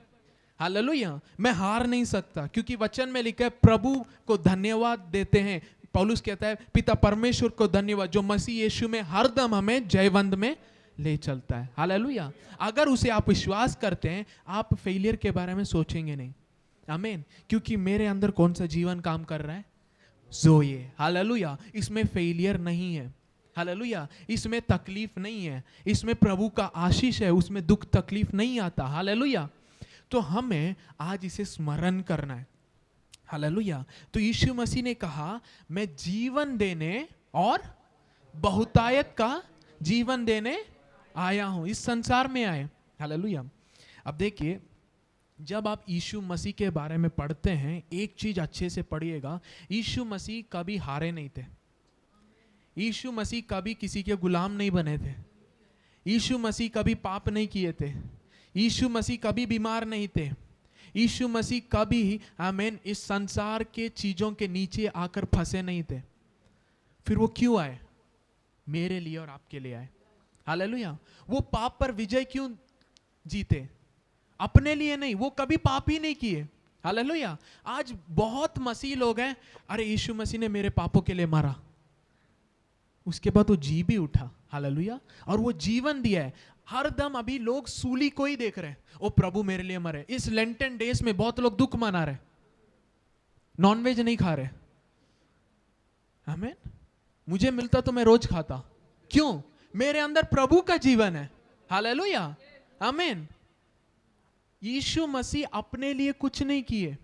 हालेलुया। मैं हार नहीं सकता, क्योंकि वचन में लिखा है प्रभु को धन्यवाद देते हैं। पौलुस कहता है पिता परमेश्वर को धन्यवाद जो मसीह यीशु में हरदम हमें जयवंत में ले चलता है, हालेलुया। अगर उसे आप विश्वास करते हैं, आप फेलियर के बारे में सोचेंगे नहीं, आमीन। क्योंकि मेरे अंदर कौन सा जीवन काम कर रहा है? ज़ोए, हालेलुया। इसमें फेलियर नहीं है, हालेलुया। इसमें तकलीफ नहीं है, इसमें प्रभु का आशीष है, उसमें दुख तकलीफ नहीं आता, हालेलुया। तो हमें आज इसे स्मरण करना है, हालेलुया। तो यीशु मसीह ने कहा मैं जीवन देने और बहुतायत का जीवन देने आया हूं, इस संसार में आए, हालेलुया। अब देखिए, जब आप यीशु मसीह के बारे में पढ़ते हैं, एक चीज अच्छे से पढ़िएगा, यीशु मसीह कभी हारे नहीं थे, यीशु मसीह कभी किसी के गुलाम नहीं बने थे, यीशु मसीह कभी पाप नहीं किए थे, यीशु मसीह कभी बीमार नहीं थे, यीशु मसीह कभी, आमीन, इस संसार के चीजों के नीचे आकर फंसे नहीं थे, फिर वो क्यों आए? मेरे लिए और आपके लिए आए। हालेलुया। वो पाप पर विजय क्यों जीते? अपने लिए नहीं, वो कभी पाप ही नहीं किए। हालेलुया। आज बहुत मसीह लोग हैं, अरे यीशु मसीह ने मेरे पापों के लिए मरा, उसके बाद वो जी भी उठा। हालेलुया। और वो जीवन दिया है। हर दम अभी लोग सूली को ही देख रहे हैं, ओ प्रभु मेरे लिए मरे। इस लेंटन डेज में बहुत लोग दुख मना रहे, नॉनवेज नहीं खा रहे। आमीन। मुझे मिलता तो मैं रोज खाता। क्यों? मेरे अंदर प्रभु का जीवन है। हालेलुया। आमीन। यीशु मसीह अपने लिए कुछ नहीं किए,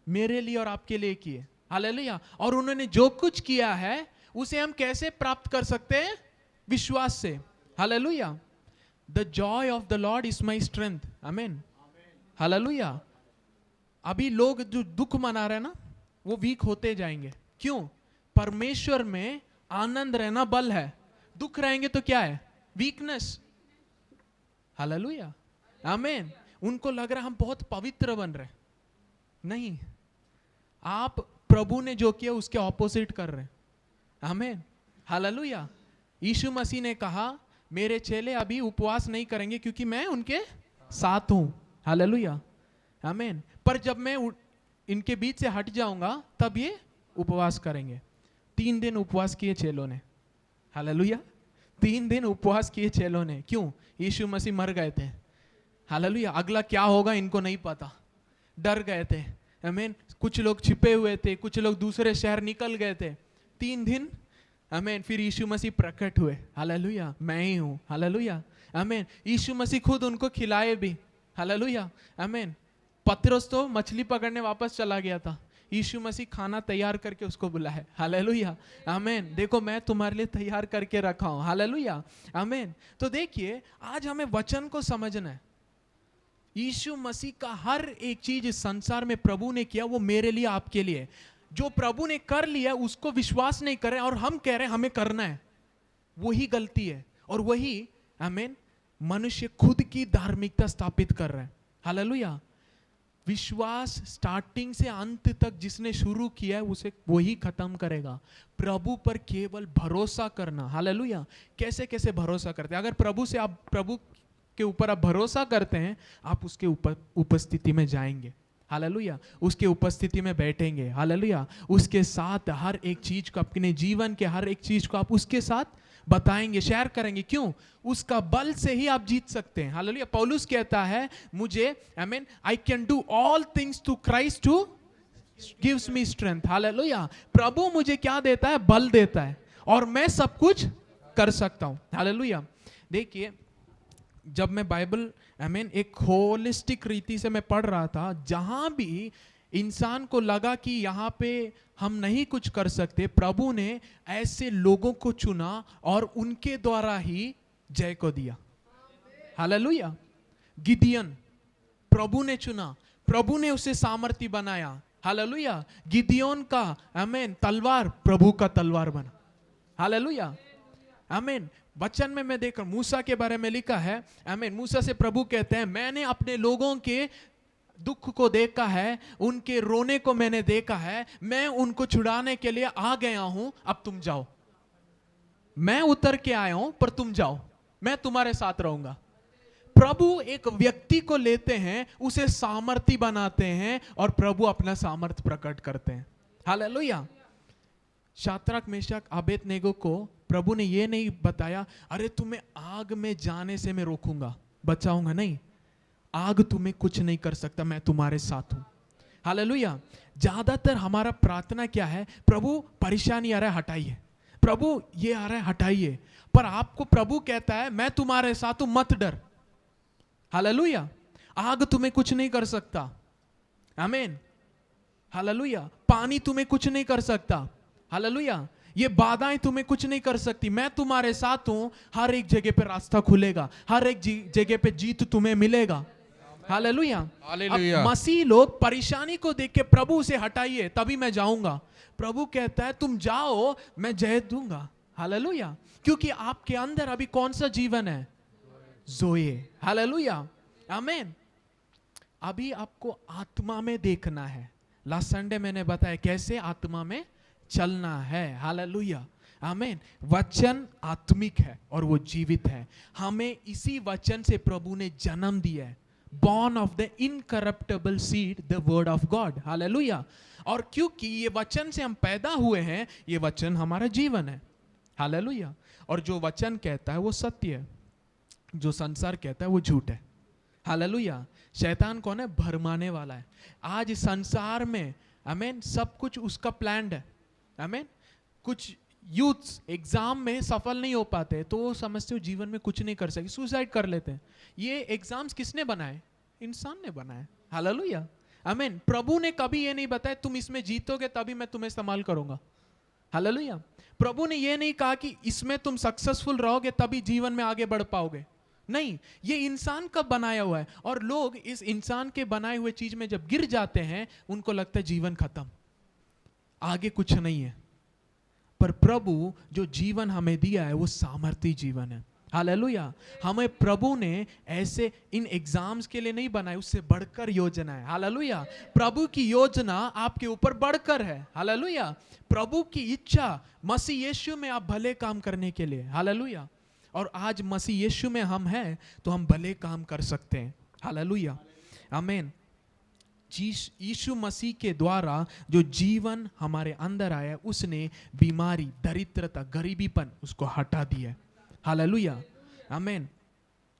मेरे लिए और आपके लिए किए। हालेलुया। और उन्होंने जो कुछ किया है उसे हम कैसे प्राप्त कर सकते हैं? विश्वास से। Hallelujah. The Joy of the Lord is my strength. आमीन। हालेलुया। अभी लोग जो दुख मना रहे हैं ना, वो वीक होते जाएंगे। क्यों? परमेश्वर में आनंद रहना बल है, दुख रहेंगे तो क्या है? वीकनेस। हालेलुया। आमीन। उनको लग रहा है हम बहुत पवित्र बन रहे, नहीं, आप प्रभु ने जो किया उसके ऑपोजिट कर रहे हैं। आमीन। हालेलुया। यीशु मसीह ने कहा मेरे चेले अभी उपवास नहीं करेंगे क्योंकि मैं उनके साथ हूं। हालेलुया। आमीन। पर जब मैं इनके बीच से हट जाऊंगा तब ये उपवास करेंगे। 3 दिन उपवास किए चेलों ने। हालेलुया। 3 दिन उपवास किए चेलों ने। क्यों? यीशु मसीह मर गए थे। हालेलुया। अगला क्या होगा इनको नहीं पता, डर गए थे। आमीन। कुछ लोग छिपे हुए थे, कुछ लोग दूसरे शहर निकल गए थे। 3 दिन। आमीन। फिर यीशु मसीह प्रकट हुए। हालेलुया। मैं ही हूं। हालेलुया। आमीन। यीशु मसीह खुद उनको खिलाए भी। हालेलुया। आमीन। पतरस तो मछली पकड़ने वापस चला गया था, यीशु मसीह खाना तैयार करके उसको बुलाया। हालेलुया। आमीन। देखो मैं तुम्हारे लिए तैयार करके रखा हूं। हालेलुया। आमीन। तो देखिए आज हमें वचन को समझना है। यीशु मसीह का हर एक चीज इस संसार में प्रभु ने किया, वो मेरे लिए आपके लिए। जो प्रभु ने कर लिया उसको विश्वास नहीं करें और हम कह रहे हैं हमें करना है, वही गलती है। और वही आमीन मनुष्य खुद की धार्मिकता स्थापित कर रहा है। हालेलुया। विश्वास स्टार्टिंग से अंत तक जिसने शुरू किया है उसे वही खत्म करेगा। प्रभु पर केवल भरोसा करना। हालेलुया। कैसे कैसे भरोसा करते हैं? अगर प्रभु से आप प्रभु के ऊपर आप भरोसा करते हैं, आप उसके उपस्थिति में जाएंगे। हालेलुया। उसके उपस्थिति में बैठेंगे। हालेलुया। उसके साथ हर एक चीज को, अपने जीवन के हर एक चीज को आप उसके साथ बताएंगे, शेयर करेंगे। क्यों? उसका बल से ही आप जीत सकते हैं। हालेलुया। पौलुस कहता है मुझे आमीन I can do all things to Christ who gives me strength. Hallelujah. प्रभु मुझे क्या देता है? बल देता है और मैं सब कुछ कर सकता हूं। हालेलुया। देखिए जब मैं बाइबल आमीन एक होलिस्टिक रीति से मैं पढ़ रहा था, जहां भी इंसान को लगा कि यहां पे हम नहीं कुछ कर सकते, प्रभु ने ऐसे लोगों को चुना और उनके द्वारा ही जय को दिया। हालेलुया। गिदियन प्रभु ने चुना, प्रभु ने उसे सामर्थी बनाया। हालेलुया। गिदियोन का आमीन तलवार प्रभु का तलवार बना। हालेलुया। आमीन। वचन में मैं देख रहा हूं मूसा के बारे में लिखा है। आमीन। मूसा से प्रभु कहते हैं मैंने अपने लोगों के दुख को देखा है, उनके रोने को मैंने देखा है, मैं उनको छुड़ाने के लिए आ गया हूं, अब तुम जाओ। मैं उतर के आया हूं पर तुम जाओ, मैं तुम्हारे साथ रहूंगा। प्रभु एक व्यक्ति को लेते हैं, उसे सामर्थी बनाते हैं और प्रभु अपना सामर्थ प्रकट करते हैं। हालेलुया। शाद्रक मेशक अबेदनेगो को प्रभु ने यह नहीं बताया अरे तुम्हें आग में जाने से मैं रोकूंगा, बचाऊंगा, नहीं, आग तुम्हें कुछ नहीं कर सकता, मैं तुम्हारे साथ हूं। हालेलुया। ज्यादातर हमारा प्रार्थना क्या है? प्रभु परेशानी आ रहा है हटाइए, प्रभु ये आ रहा है हटाइए। पर आपको प्रभु कहता है मैं तुम्हारे साथ हूं, मत डर। हालेलुया। आग तुम्हें कुछ नहीं कर सकता। आमीन। हालेलुया। पानी तुम्हें कुछ नहीं कर सकता। हालेलुया। ये बाधाएं तुम्हें कुछ नहीं कर सकती, मैं तुम्हारे साथ हूं। हर एक जगह पे रास्ता खुलेगा, हर एक जगह पे जीत तुम्हें मिलेगा। हालेलुया। हालेलुया। मसीह लोग परेशानी को देख के प्रभु से हटाइए तभी मैं जाऊंगा। प्रभु कहता है तुम जाओ, मैं जय दूंगा। हालेलुया। क्योंकि आपके अंदर अभी कौन सा जीवन है? जोए। हालेलुया। आमीन। अभी आपको आत्मा में देखना है। लास्ट संडे मैंने बताया कैसे आत्मा में चलना है। हालेलुया। आमीन। वचन आत्मिक है और वो जीवित है। हमें इसी वचन से प्रभु ने जन्म दिया है। Born of the incorruptible seed, the word of God. Hallelujah. और क्योंकि ये वचन से हम पैदा हुए हैं, ये वचन हमारा जीवन है। हालेलुया। और जो वचन कहता है वो सत्य है, जो संसार कहता है वो झूठ है। हालेलुया। शैतान कौन है? भरमाने वाला है। आज संसार में आमीन सब कुछ उसका प्लान्ड है। आमीन। कुछ यूथ्स एग्जाम में सफल नहीं हो पाते तो वो समझते हो जीवन में कुछ नहीं कर सके, सुसाइड कर लेते हैं। ये एग्जाम्स किसने बनाए? इंसान ने बनाए। हालेलुया। आमीन। प्रभु ने कभी ये नहीं बताया तुम इसमें जीतोगे तभी मैं तुम्हें इस्तेमाल करूंगा। हालेलुया। प्रभु ने ये नहीं कहा कि इसमें तुम सक्सेसफुल रहोगे तभी जीवन में आगे बढ़ पाओगे। नहीं, ये इंसान का बनाया हुआ है और लोग इस इंसान के बनाए हुए चीज में जब गिर जाते हैं उनको लगता है जीवन खत्म, आगे कुछ नहीं है। पर प्रभु जो जीवन हमें दिया है वो सामर्थी जीवन है। हालेलुया। हमें प्रभु ने ऐसे इन एग्जाम्स के लिए नहीं बनाए, उससे बढ़कर योजना है। हालेलुया। प्रभु की योजना आपके ऊपर बढ़कर है। हालेलुया। प्रभु की इच्छा मसीह यीशु में आप भले काम करने के लिए। हालेलुया। और आज मसीह यीशु में हम हैं तो हम भले काम कर सकते हैं। हालेलुया। आमीन। यीशु मसीह के द्वारा जो जीवन हमारे अंदर आया उसने बीमारी, दरिद्रता, गरीबीपन उसको हटा दिया है। हालेलुया। आमीन।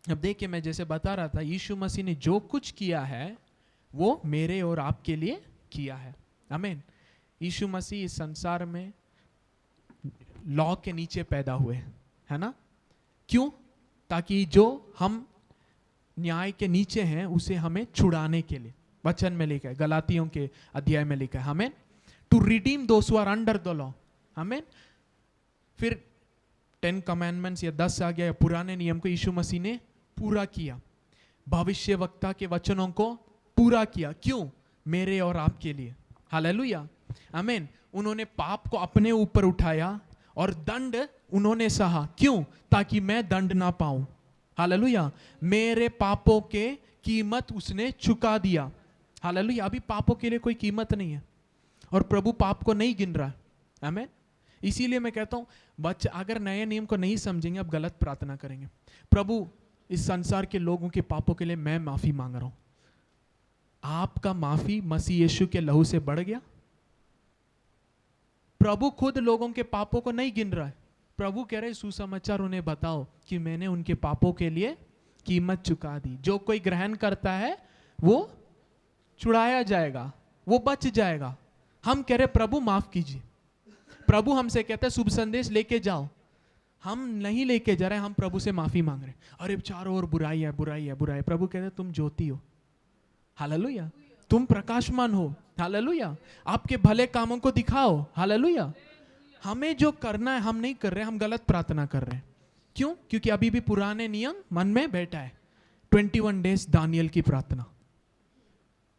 अब देखिए, मैं जैसे बता रहा था, यीशु मसीह ने जो कुछ किया है वो मेरे और आपके लिए किया है। आमीन। यीशु मसीह इस संसार में लॉ के नीचे पैदा हुए, है ना? क्यों? ताकि जो हम न्याय के नीचे हैं उसे हमें छुड़ाने के लिए। वचन में लिखा है, गलातियों के अध्याय में लिखा है, हमें to redeem those who are under the law. हमें फिर 10 कमांडमेंट्स या 10 आज्ञा या पुराने नियम को यीशु मसीह ने पूरा किया, भविष्यवक्ता के वचनों को पूरा किया। क्यों? मेरे और आपके लिए। हालेलुया। आमीन। उन्होंने पाप को अपने ऊपर उठाया और दंड उन्होंने सहा। क्यों? ताकि मैं दंड ना पाऊं। हालेलुया। मेरे पापों के कीमत उसने चुका दिया। हालेलुया। अभी पापों के लिए कोई कीमत नहीं है और प्रभु पाप को नहीं गिन रहा है। आमीन। इसीलिए मैं कहता हूं बच्चे अगर नए नियम को नहीं समझेंगे आप गलत प्रार्थना करेंगे। प्रभु, इस संसार के लोगों के पापों के लिए मैं माफी मांग रहा हूं। आपका माफी मसीह यीशु के लहू से बढ़ गया। प्रभु खुद लोगों के पापों को नहीं गिन रहा है। प्रभु कह रहे सुसमाचार उन्हें बताओ कि मैंने उनके पापों के लिए कीमत चुका दी। जो कोई ग्रहण करता है वो छुड़ाया जाएगा, वो बच जाएगा। हम कह रहे प्रभु माफ कीजिए। प्रभु हमसे कहता है शुभ संदेश लेके जाओ, हम नहीं लेके जा रहे, हम प्रभु से माफी मांग रहे। अरे चारों ओर बुराई है, बुराई है, बुराई है। प्रभु कहते तुम ज्योति हो। हालेलुया। तुम प्रकाशमान हो। हालेलुया। आपके भले कामों को दिखाओ। हालेलुया। हमें जो करना है हम नहीं कर रहे, हम गलत प्रार्थना कर रहे हैं। क्यों? क्योंकि अभी भी पुराने नियम मन में बैठा है। 21 डेज दानियल की प्रार्थना,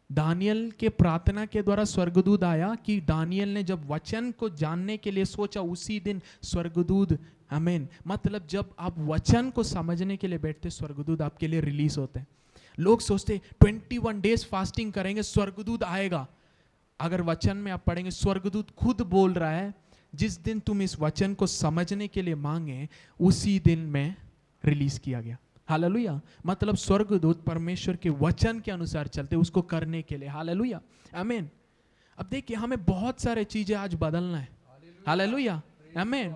दानियल के प्रार्थना के द्वारा स्वर्गदूत आया कि दानियल ने जब वचन को जानने के लिए सोचा उसी दिन स्वर्गदूत, आमीन, मतलब जब आप वचन को समझने के लिए बैठते स्वर्गदूत आपके लिए रिलीज होते हैं। लोग सोचते 21 डेज फास्टिंग करेंगे स्वर्गदूत आएगा। अगर वचन में आप पढ़ेंगे स्वर्गदूत खुद बोल रहा है जिस दिन तुम इस वचन को समझने के लिए मांगे उसी दिन में रिलीज किया गया। हालेलुया। मतलब स्वर्गदूत परमेश्वर के वचन के अनुसार चलते उसको करने के लिए। हालेलुया। आमीन। अब देखिए हमें बहुत सारे चीजें आज बदलना है। हालेलुया। आमीन।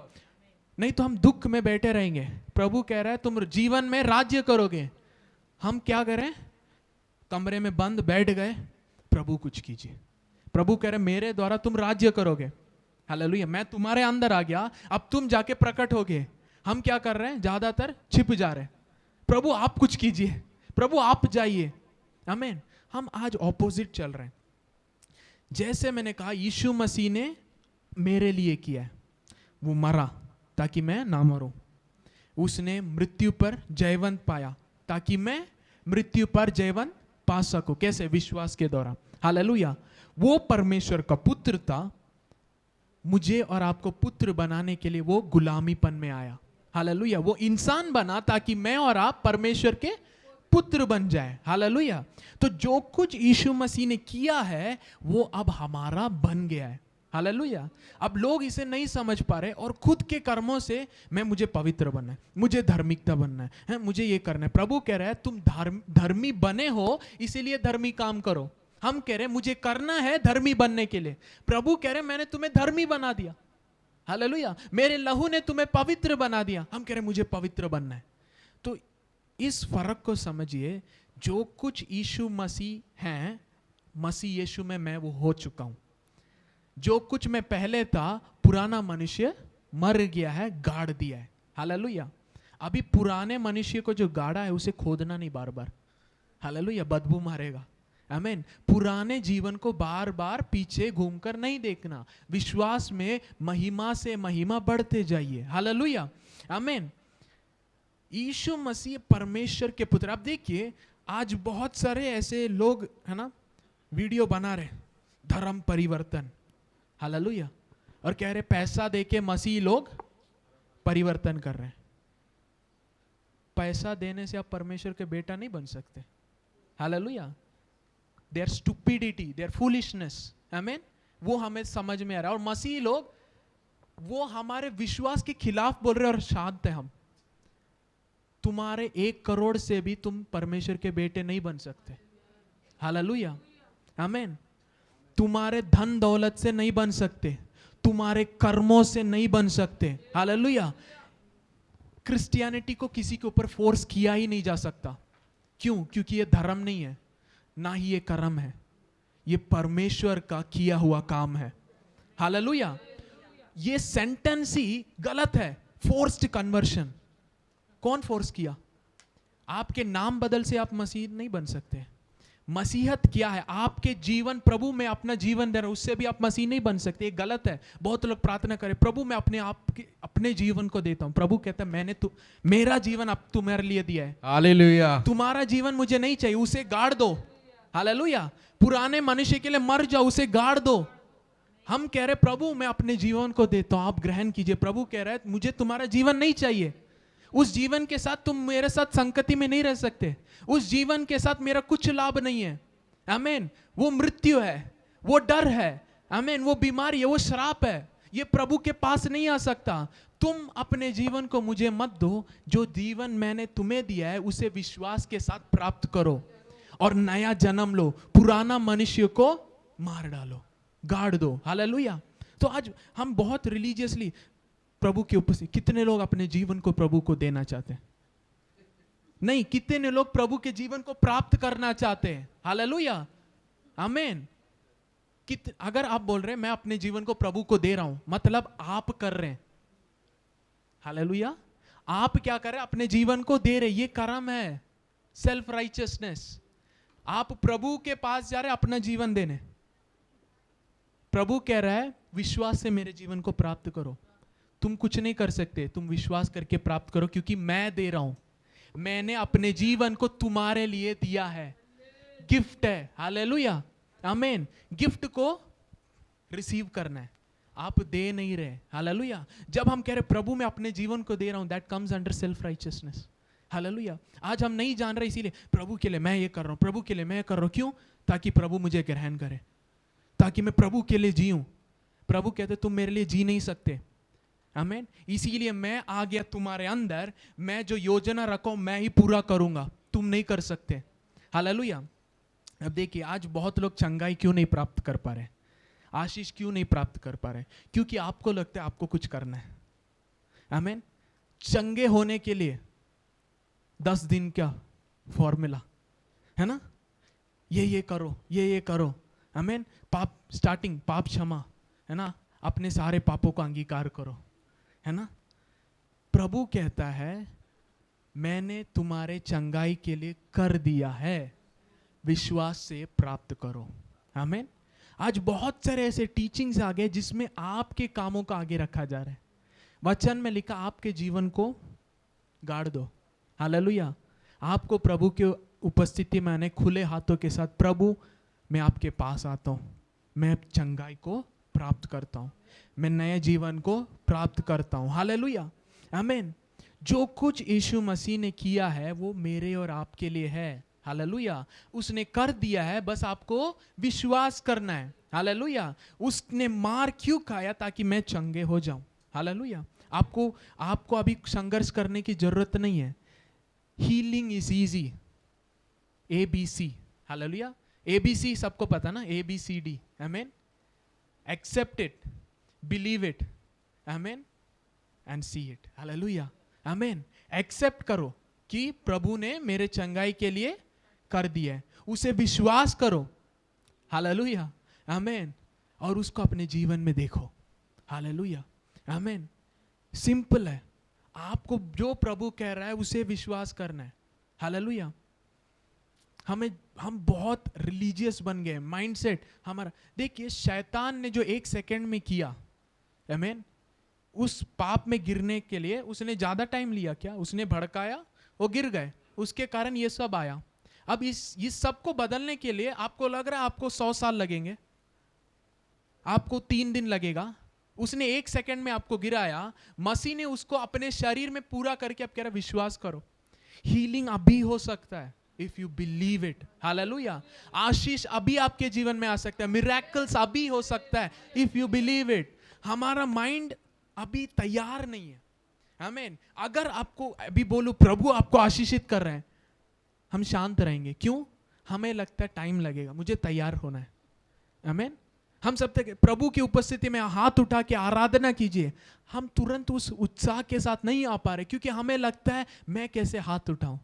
नहीं तो हम दुख में बैठे रहेंगे। प्रभु कह रहा है तुम जीवन में राज्य करोगे। हम क्या करें? कमरे में बंद बैठ गए। प्रभु कुछ कीजिए। प्रभु कह रहे मेरे द्वारा तुम राज्य करोगे। हालेलुया। मैं तुम्हारे अंदर आ गया, अब तुम जाके प्रकट होगे। हम क्या कर रहे हैं? ज्यादातर छिप जा रहे हैं। प्रभु आप कुछ कीजिए, प्रभु आप जाइए। आमीन। हम आज ऑपोजिट चल रहे हैं। जैसे मैंने कहा यीशु मसीह ने मेरे लिए किया है, वो मरा ताकि मैं ना मरूं। उसने मृत्यु पर जयवंत पाया ताकि मैं मृत्यु पर जयवंत पा सकूं। कैसे? विश्वास के द्वारा। हालेलुया। वो परमेश्वर का पुत्र था, मुझे और आपको पुत्र बनाने के लिए वो गुलामीपन में आया। हालेलुया। वो इंसान बना ताकि मैं और आप परमेश्वर के पुत्र बन जाए। हालेलुया। तो जो कुछ यीशु मसीह ने किया है वो अब हमारा बन गया है। हालेलुया। अब लोग इसे नहीं समझ पा रहे और खुद के कर्मों से मुझे पवित्र बनना है, मुझे धार्मिकता बनना है, मुझे ये करना है। प्रभु कह रहा है तुम धर्मी बने हो इसीलिए धर्मी काम करो। हम कह रहे हैं मुझे करना है धर्मी बनने के लिए। प्रभु कह रहे हैं मैंने तुम्हें धर्मी बना दिया। हालेलुया। मेरे लहू ने तुम्हें पवित्र बना दिया। हम कह रहे हैं मुझे पवित्र बनना है। तो इस फर्क को समझिए, जो कुछ यीशु मसीह हैं, मसीह यीशु में मैं वो हो चुका हूं। जो कुछ मैं पहले था, पुराना मनुष्य मर गया है, गाड़ दिया है। हालेलुया। अभी पुराने मनुष्य को जो गाड़ा है उसे खोदना नहीं बार बार। हालेलुया। बदबू मारेगा। आमीन। पुराने जीवन को बार बार पीछे घूमकर नहीं देखना। विश्वास में महिमा से महिमा बढ़ते जाइए। हालेलुया। आमीन। यीशु मसीह परमेश्वर के पुत्र। आप देखिए आज बहुत सारे ऐसे लोग है ना, वीडियो बना रहे धर्म परिवर्तन। हालेलुया। और कह रहे पैसा देके मसीह लोग परिवर्तन कर रहे हैं। पैसा देने से आप परमेश्वर के बेटा नहीं बन सकते। हालेलुया। There stupidity, there foolishness. आमीन। वो हमें समझ में आ रहा है। और मसीह लोग वो हमारे विश्वास के खिलाफ बोल रहे हैं और शांत है हम। तुम्हारे 1 करोड़ से भी तुम परमेश्वर के बेटे नहीं बन सकते। हालेलुया। आमीन। तुम्हारे धन दौलत से नहीं बन सकते, तुम्हारे कर्मों से नहीं बन सकते। हालेलुया। क्रिश्चियनिटी को किसी के ऊपर फोर्स किया ही नहीं जा सकता। क्यों? क्योंकि ये धर्म नहीं है, ना ही ये कर्म है, ये परमेश्वर का किया हुआ काम है। हालेलुया। ये सेंटेंस ही गलत है। Forced conversion. कौन फोर्स किया? आपके नाम बदल से आप मसीह नहीं बन सकते। मसीहत क्या है? आपके जीवन, प्रभु में अपना जीवन दे रहा हूं, उससे भी आप मसीह नहीं बन सकते। ये गलत है। बहुत लोग प्रार्थना करें, प्रभु मैं अपने जीवन को देता हूं। प्रभु कहता है मैंने मेरा जीवन अब तुम्हारे लिए दिया है। हालेलुया। तुम्हारा जीवन मुझे नहीं चाहिए, उसे गाड़ दो। हालेलुया। पुराने मनुष्य के लिए मर जाओ, उसे गाड़ दो। हम कह रहे प्रभु मैं अपने जीवन को देता हूं, आप ग्रहण कीजिए। प्रभु कह रहा है मुझे तुम्हारा जीवन नहीं चाहिए। उस जीवन के साथ तुम मेरे साथ संगति में नहीं रह सकते। उस जीवन के साथ मेरा कुछ लाभ नहीं है। आमीन। वो मृत्यु है, वो डर है, आमीन, वो बीमारी है, वो श्राप है। ये प्रभु के पास नहीं आ सकता। तुम अपने जीवन को मुझे मत दो। जो जीवन मैंने तुम्हें दिया है उसे विश्वास के साथ प्राप्त करो और नया जन्म लो। पुराना मनुष्य को मार डालो, गाड़ दो। हालेलुया। तो आज हम बहुत रिलीजियसली प्रभु के उपस्थिति, कितने लोग अपने जीवन को प्रभु को देना चाहते हैं? नहीं। कितने लोग प्रभु के जीवन को प्राप्त करना चाहते हैं? हालेलुया। आमीन। अगर आप बोल रहे हैं मैं अपने जीवन को प्रभु को दे रहा हूं, मतलब आप कर रहे हैं। हालेलुया। आप क्या कर रहे हैं? अपने जीवन को दे रहे। ये कर्म है, सेल्फ राइचियसनेस। आप प्रभु के पास जा रहे हैं अपना जीवन देने। प्रभु कह रहा है विश्वास से मेरे जीवन को प्राप्त करो। तुम कुछ नहीं कर सकते, तुम विश्वास करके प्राप्त करो, क्योंकि मैं दे रहा हूं। मैंने अपने जीवन को तुम्हारे लिए दिया है। गिफ्ट है। हालेलुया। आमीन। गिफ्ट को रिसीव करना है, आप दे नहीं रहे। हालेलुया। जब हम कह रहे प्रभु मैं अपने जीवन को दे रहा हूं, that comes under self righteousness. Hallelujah. आज हम नहीं जान रहे, इसीलिए प्रभु के लिए मैं ये कर रहा हूं, प्रभु के लिए मैं कर रहा हूं। क्यों? ताकि प्रभु मुझे ग्रहण करे, ताकि मैं प्रभु के लिए जीऊं। प्रभु कहते तुम मेरे लिए जी नहीं सकते। आमीन। इसीलिए मैं आ गया तुम्हारे अंदर। मैं जो योजना रखा मैं ही पूरा करूंगा, तुम नहीं कर सकते। हालेलुया। अब देखिए आज बहुत लोग चंगाई क्यों नहीं प्राप्त कर पा रहे, आशीष क्यों नहीं प्राप्त कर पा रहे? क्योंकि आपको लगता है आपको कुछ करना है। आमीन। चंगे होने के लिए 10 दिन का फॉर्मूला है ना, ये करो, ये करो। आमीन। पाप स्टार्टिंग, पाप क्षमा है ना, अपने सारे पापों का अंगीकार करो, है ना। प्रभु कहता है मैंने तुम्हारे चंगाई के लिए कर दिया है, विश्वास से प्राप्त करो। आमीन। आज बहुत सारे ऐसे टीचिंग्स आ गए जिसमें आपके कामों का आगे रखा जा रहा है। वचन में लिखा आपके जीवन को गाड़ दो। हालेलुया। आपको प्रभु के उपस्थिति में आने, खुले हाथों के साथ, प्रभु मैं आपके पास आता हूं, मैं चंगाई को प्राप्त करता हूं, मैं नए जीवन को प्राप्त करता हूं। हालेलुया। आमीन। जो कुछ यीशु मसीह ने किया है वो मेरे और आपके लिए है। हालेलुया। उसने कर दिया है, बस आपको विश्वास करना है। हालेलुया। उसने मार क्यों खाया? ताकि मैं चंगे हो जाऊं। हालेलुया। आपको अभी संघर्ष करने की जरूरत नहीं है। Healing is easy. ABC, हालेलुया। ABC सबको पता ना, ABCD, आमेन। एक्सेप्ट इट, बिलीव इट, आमेन, एंड सी इट, हालेलुया, आमेन। एक्सेप्ट करो कि प्रभु ने मेरे चंगाई के लिए कर दिया है, उसे विश्वास करो, हालेलुया, आमेन, और उसको अपने जीवन में देखो, हालेलुया, आमेन। सिंपल है। आपको जो प्रभु कह रहा है उसे विश्वास करना है, हालेलुया। हम बहुत रिलीजियस बन गए, माइंडसेट हमारा। देखिए शैतान ने जो 1 सेकंड में किया, आमेन, उस पाप में गिरने के लिए उसने ज्यादा टाइम लिया क्या? उसने भड़काया, वो गिर गए, उसके कारण ये सब आया। अब इस सब को बदलने के लिए आपको लग रहा है आपको 100 साल लगेंगे, आपको 3 दिन लगेगा। उसने 1 सेकंड में आपको गिराया, मसीह ने उसको अपने शरीर में पूरा करके, अब कह रहा विश्वास करो। हीलिंग अभी हो सकता है if you believe it, hallelujah. आशीष अभी आपके जीवन में आ सकता है, मिरेकल्स अभी हो सकता है इफ यू बिलीव इट। हमारा माइंड अभी तैयार नहीं है, आमीन। अगर आपको अभी बोलूं प्रभु आपको आशीषित कर रहे हैं, हम शांत रहेंगे। क्यों? हमें लगता है टाइम लगेगा, मुझे तैयार होना है, आमीन। हम सब तक प्रभु की उपस्थिति में हाथ उठा के आराधना कीजिए, हम तुरंत उस उत्साह के साथ नहीं आ पा रहे, क्योंकि हमें लगता है मैं कैसे हाथ उठाऊं,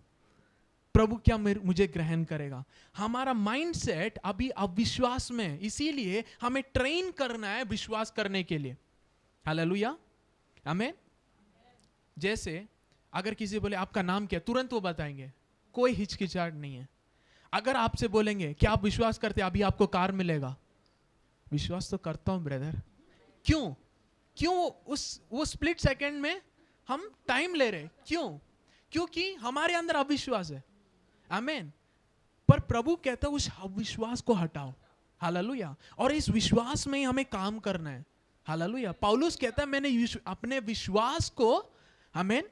प्रभु क्या मुझे ग्रहण करेगा। हमारा माइंडसेट अभी अविश्वास में, इसीलिए हमें ट्रेन करना है विश्वास करने के लिए, हालेलुया, आमीन। जैसे अगर किसी बोले आपका नाम क्या, तुरंत वो बताएंगे, कोई हिचकिचाहट नहीं है। अगर आपसे बोलेंगे क्या आप विश्वास करते अभी आपको कार मिलेगा, विश्वास तो करता हूं ब्रदर। क्यों वो स्प्लिट सेकंड में हम टाइम ले रहे, क्यों? क्योंकि हमारे अंदर अविश्वास है, आमीन। पर प्रभु कहता है उस अविश्वास को हटाओ, हालेलुया, और इस विश्वास में ही हमें काम करना है, हालेलुया। पौलुस कहता है मैंने अपने विश्वास को, आमीन,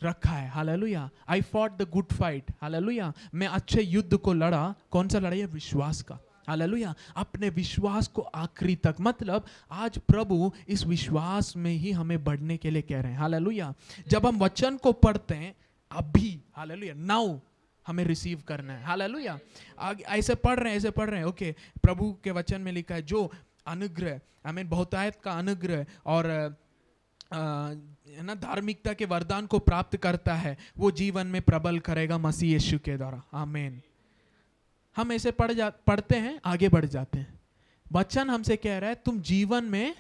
रखा है, hallelujah. I fought the good fight, hallelujah. मैं अच्छे युद्ध को लड़ा। कौन सा लड़ाई है? विश्वास का, हालेलुया। अपने विश्वास को आखिरी तक, मतलब आज प्रभु इस विश्वास में ही हमें बढ़ने के लिए कह रहे हैं, हालेलुया। जब हम वचन को पढ़ते हैं अभी, हालेलुया, नाउ हमें रिसीव करना है, हालेलुया। ऐसे पढ़ रहे हैं, ओके। प्रभु के वचन में लिखा है जो अनुग्रह, आमीन, बहुतायत का अनुग्रह और ना धार्मिकता के वरदान को प्राप्त करता है, वो जीवन में प्रबल करेगा मसीह यीशु के द्वारा, आमीन। हम ऐसे पढ़ते हैं, आगे बढ़ जाते हैं। वचन हमसे कह रहा है तुम जीवन में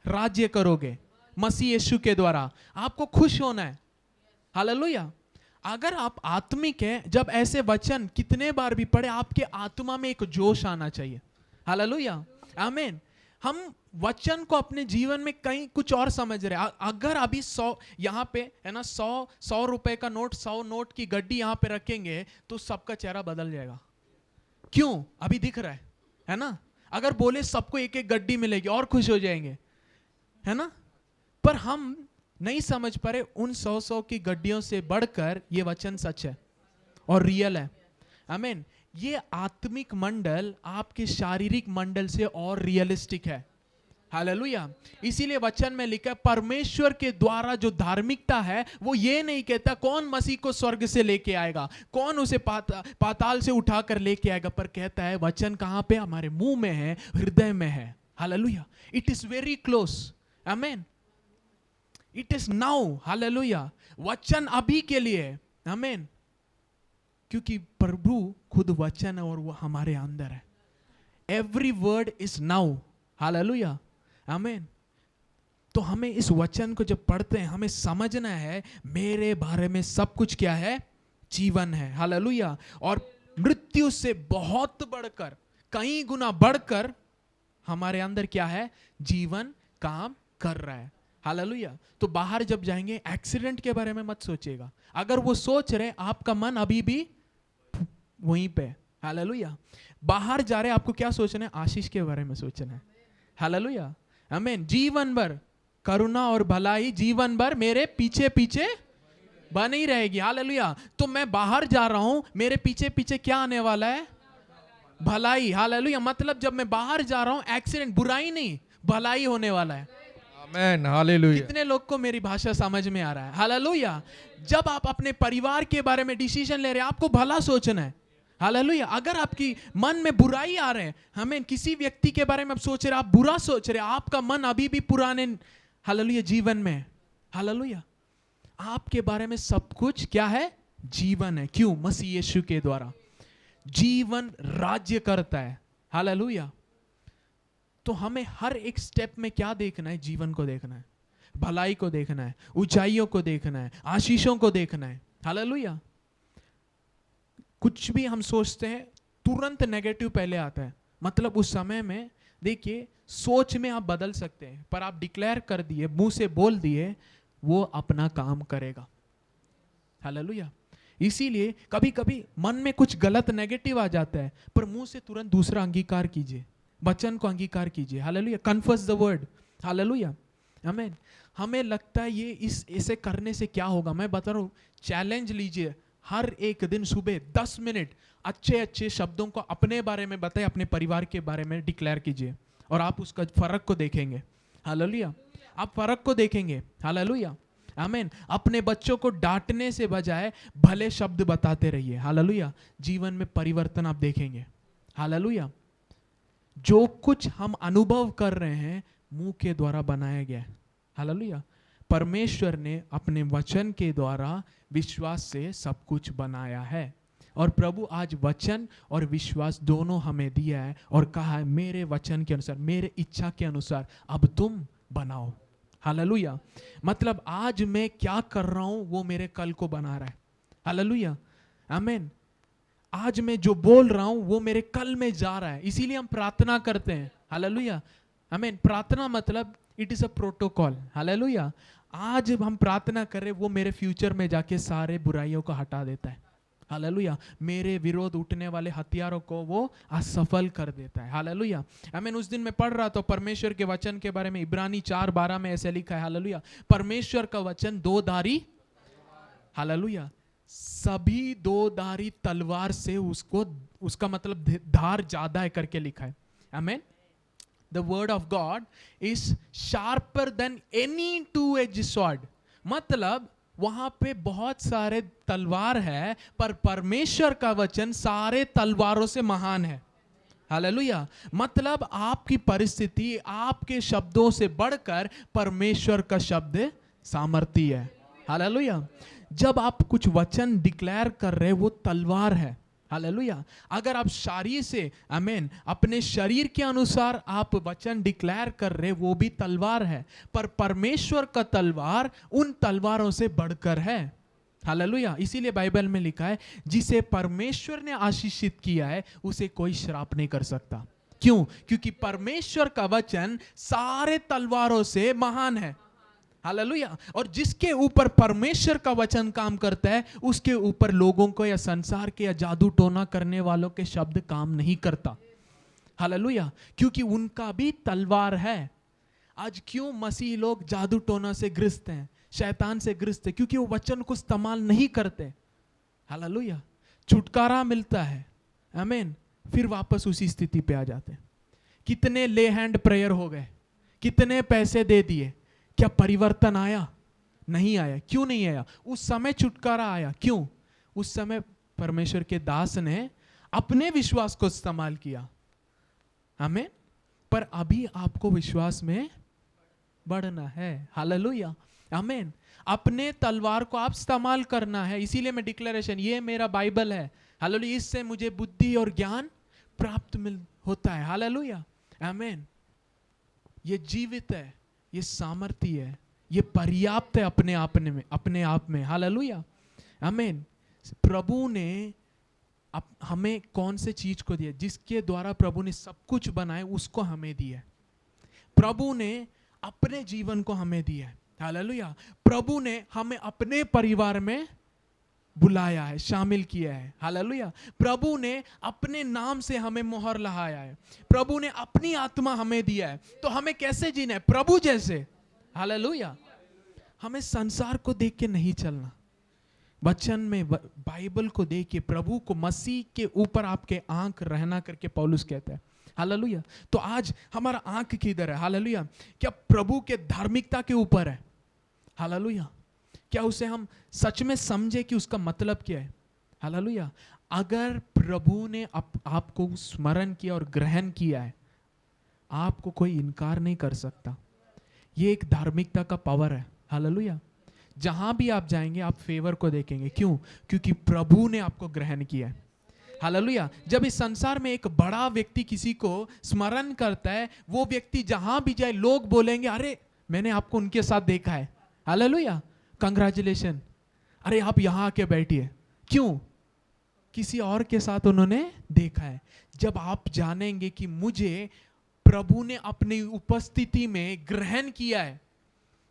राज्य करोगे मसीह यीशु के द्वारा। आपको खुश होना है, हालेलुया। अगर आप आत्मिक हैं, जब ऐसे वचन कितने बार भी पढ़े, आपके आत्मा में एक जोश आना चाहिए, हालेलुया, आमीन। हम वचन को अपने जीवन में कहीं कुछ और समझ रहे हैं। अगर अभी 100 यहाँ पे है ना, 100 रुपए का नोट, 100 नोट की गड्डी यहाँ पे रखेंगे तो सबका चेहरा बदल जाएगा। क्यों? अभी दिख रहा है ना। अगर बोले सबको एक एक गड्डी मिलेगी और खुश हो जाएंगे, है ना। पर हम नहीं समझ पा रहे उन 100 की गड्डियों से बढ़कर ये वचन सच है और रियल है, आमीन। ये आत्मिक मंडल आपके शारीरिक मंडल से और रियलिस्टिक है, हालेलुया। इसीलिए वचन में लिखा है परमेश्वर के द्वारा जो धार्मिकता है वो ये नहीं कहता कौन मसीह को स्वर्ग से लेके आएगा, कौन उसे पाताल से उठाकर लेके आएगा, पर कहता है वचन कहां पे? हमारे मुंह में है, हृदय में है, hallelujah. It is very close, आमीन। It is now, hallelujah. वचन अभी के लिए, आमीन, क्योंकि प्रभु खुद वचन है और वो हमारे अंदर है। Every word is now, hallelujah, आमीन। तो हमें इस वचन को जब पढ़ते हैं हमें समझना है मेरे बारे में सब कुछ क्या है? जीवन है, हालेलुया। और मृत्यु से बहुत बढ़कर, कई गुना बढ़कर हमारे अंदर क्या है? जीवन काम कर रहा है, हालेलुया। तो बाहर जब जाएंगे एक्सीडेंट के बारे में मत सोचिएगा। अगर वो सोच रहे, आपका मन अभी भी वहीं पे, हालेलुया। बाहर जा रहे आपको क्या सोचना है? आशीष के बारे में सोचना है, हालेलुया, आमीन। जीवन भर करुणा और भलाई जीवन भर मेरे पीछे पीछे बनी ही रहेगी, हालेलुया। तो मैं बाहर जा रहा हूं, मेरे पीछे पीछे क्या आने वाला है? भलाई। हालेलुया। मतलब जब मैं बाहर जा रहा हूं, एक्सीडेंट, बुराई नहीं, भलाई होने वाला है। आमेन, हालेलुया। कितने लोग को मेरी भाषा समझ में आ रहा है? हालेलुया। जब आप अपने परिवार के बारे में डिसीजन ले रहे हैं, आपको भला सोचना है। हालेलुया। अगर आपकी मन में बुराई आ रहे हैं, हमें किसी व्यक्ति के बारे में आप सोच रहे, आप बुरा सोच रहे, आपका मन अभी भी पुराने हालेलुया जीवन में है। हालेलुया। आपके बारे में सब कुछ क्या है? जीवन है। क्यों? मसीह यीशु के द्वारा जीवन राज्य करता है। हालेलुया। तो हमें हर एक स्टेप में क्या देखना है? जीवन को देखना है, भलाई को देखना है, ऊंचाइयों को देखना है, आशीषों को देखना है। हालेलुया। कुछ भी हम सोचते हैं, तुरंत नेगेटिव पहले आता है। मतलब उस समय में देखिए, सोच में आप बदल सकते हैं, पर आप डिक्लेयर कर दिए, मुंह से बोल दिए, वो अपना काम करेगा। हालेलुया। इसीलिए कभी कभी मन में कुछ गलत नेगेटिव आ जाता है, पर मुंह से तुरंत दूसरा अंगीकार कीजिए, वचन को अंगीकार कीजिए। Hallelujah. Confers the word. Hallelujah. आमीन। हमें लगता है ये इसे करने से क्या होगा, मैं बता रहा हूं, चैलेंज लीजिए। हर एक दिन सुबह 10 मिनट अच्छे अच्छे शब्दों को अपने बारे में बताए, अपने परिवार के बारे में डिक्लेयर कीजिए, और आप उसका फर्क को देखेंगे। हालेलुया। आप फर्क को देखेंगे। हालेलुया। आमीन। अपने बच्चों को डांटने से बजाय भले शब्द बताते रहिए। हालेलुया। जीवन में परिवर्तन आप देखेंगे। हालेलुया। जो कुछ हम अनुभव कर रहे हैं, मुंह के द्वारा बनाया गया है। हालेलुया। परमेश्वर ने अपने वचन के द्वारा विश्वास से सब कुछ बनाया है, और प्रभु आज वचन और विश्वास दोनों हमें दिया है, और कहा है मेरे वचन के अनुसार, मेरे इच्छा के अनुसार अब तुम बनाओ। हालेलुया। मतलब आज मैं क्या कर रहा हूं, वो मेरे कल को बना रहा है। हालेलुया। आमीन। आज मैं जो बोल रहा हूं, वो मेरे कल में जा रहा है। इसीलिए हम प्रार्थना करते हैं। हालेलुया। आमीन। प्रार्थना मतलब it is a protocol. Hallelujah. आज हम प्रार्थना कर रहे, वो मेरे फ्यूचर में जाके सारे बुराइयों को हटा देता है। हालेलुया। मेरे विरोध उठने वाले हथियारों को वो असफल कर देता है। हालेलुया। आमीन। उस दिन मैं पढ़ रहा था परमेश्वर के वचन के बारे में, इब्रानी 4:12 में ऐसे लिखा है। हालेलुया। परमेश्वर का वचन दो धारी, हालेलुया, सभी दो धारी तलवार से उसका मतलब धार ज्यादा है करके लिखा है। आमीन। The word of God is sharper than any two-edged sword. मतलब वहां पे बहुत सारे तलवार है, पर परमेश्वर का वचन सारे तलवारों से महान है। हालेलुया। मतलब आपकी परिस्थिति आपके शब्दों से बढ़कर परमेश्वर का शब्द सामर्थ्य है। हालेलुया। जब आप कुछ वचन डिक्लेयर कर रहे, वो तलवार है। हालेलुया। अगर आप शरीर से, आमीन, अपने शरीर के अनुसार आप वचन डिक्लेयर कर रहे, वो भी तलवार है, पर परमेश्वर का तलवार उन तलवारों से बढ़कर है। हालेलुया। इसीलिए बाइबल में लिखा है, जिसे परमेश्वर ने आशीषित किया है उसे कोई श्राप नहीं कर सकता। क्यों? क्योंकि परमेश्वर का वचन सारे तलवारों से महान है। हालेलुया। और जिसके ऊपर परमेश्वर का वचन काम करता है, उसके ऊपर लोगों को या संसार के या जादू टोना करने वालों के शब्द काम नहीं करता। हालेलुया। क्योंकि उनका भी तलवार है। आज क्यों मसीह लोग जादू टोना से ग्रस्त हैं, शैतान से ग्रस्त है? क्योंकि वो वचन को इस्तेमाल नहीं करते। हालेलुया। छुटकारा मिलता है, आमीन, फिर वापस उसी स्थिति पे आ जाते हैं। कितने ले हैंड प्रेयर हो गए, कितने पैसे दे दिए, क्या परिवर्तन आया? नहीं आया। क्यों नहीं आया? उस समय छुटकारा आया। क्यों? उस समय परमेश्वर के दास ने अपने विश्वास को इस्तेमाल किया। आमीन। पर अभी आपको विश्वास में बढ़ना है। हालेलुया। आमीन। अपने तलवार को आप इस्तेमाल करना है। इसीलिए मैं डिक्लेरेशन, ये मेरा बाइबल है, हालेलुया, इससे मुझे बुद्धि और ज्ञान प्राप्त होता है। हालेलुया। आमीन। ये जीवित है, ये सामर्थ्य है, ये पर्याप्त है अपने आप में। हालेलुया। आमीन। प्रभु ने हमें कौन से चीज को दिया? जिसके द्वारा प्रभु ने सब कुछ बनाया, उसको हमें दिया। प्रभु ने अपने जीवन को हमें दिया है। हालेलुया। प्रभु ने हमें अपने परिवार में बुलाया है, शामिल किया है। हालेलुया। प्रभु ने अपने नाम से हमें मोहर लगाया है। प्रभु ने अपनी आत्मा हमें दिया है। तो हमें कैसे जीना है? प्रभु जैसे। हालेलुया। हमें संसार को देख के नहीं चलना। वचन में बाइबल को देखिए, प्रभु को, मसीह के ऊपर आपके आंख रहना करके पौलुस कहता है। हालेलुया। तो आज हमारा आंख किधर है? हालेलुया। क्या प्रभु के धार्मिकता के ऊपर है? हालेलुया। क्या उसे हम सच में समझे कि उसका मतलब क्या है? हालेलुया। अगर प्रभु ने आपको स्मरण किया और ग्रहण किया है, आपको कोई इनकार नहीं कर सकता। ये एक धार्मिकता का पावर है। हालेलुया। जहां भी आप जाएंगे आप फेवर को देखेंगे। क्यों? क्योंकि प्रभु ने आपको ग्रहण किया है। हालेलुया। जब इस संसार में एक बड़ा व्यक्ति किसी को स्मरण करता है, वो व्यक्ति जहां भी जाए लोग बोलेंगे, अरे मैंने आपको उनके साथ देखा है। हालेलुया, कंग्रेचुलेशन, अरे आप यहां आके बैठिए। क्यों? किसी और के साथ उन्होंने देखा है। जब आप जानेंगे कि मुझे प्रभु ने अपनी उपस्थिति में ग्रहण किया है,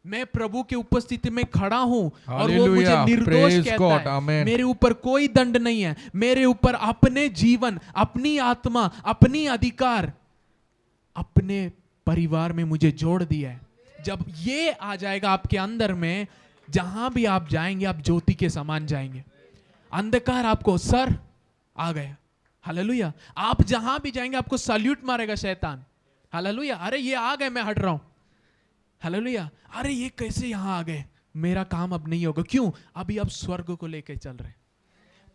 मैं प्रभु के उपस्थिति में खड़ा हूं और वो मुझे निर्दोष कहता है, मेरे ऊपर कोई दंड नहीं है, मेरे ऊपर अपने जीवन, अपनी आत्मा, अपनी अधिकार, अपने परिवार में मुझे जोड़ दिया है। जब ये आ जाएगा आपके अंदर में, जहां भी आप जाएंगे आप ज्योति के समान जाएंगे। अंधकार आपको, सर आ गया। हालेलुया। आप जहां भी जाएंगे आपको सल्यूट मारेगा शैतान। हालेलुया। अरे ये आ गए, मैं हट रहा हूं। हालेलुया। अरे ये कैसे यहां आ गए, मेरा काम अब नहीं होगा। क्यों? अभी आप स्वर्ग को लेके चल रहे,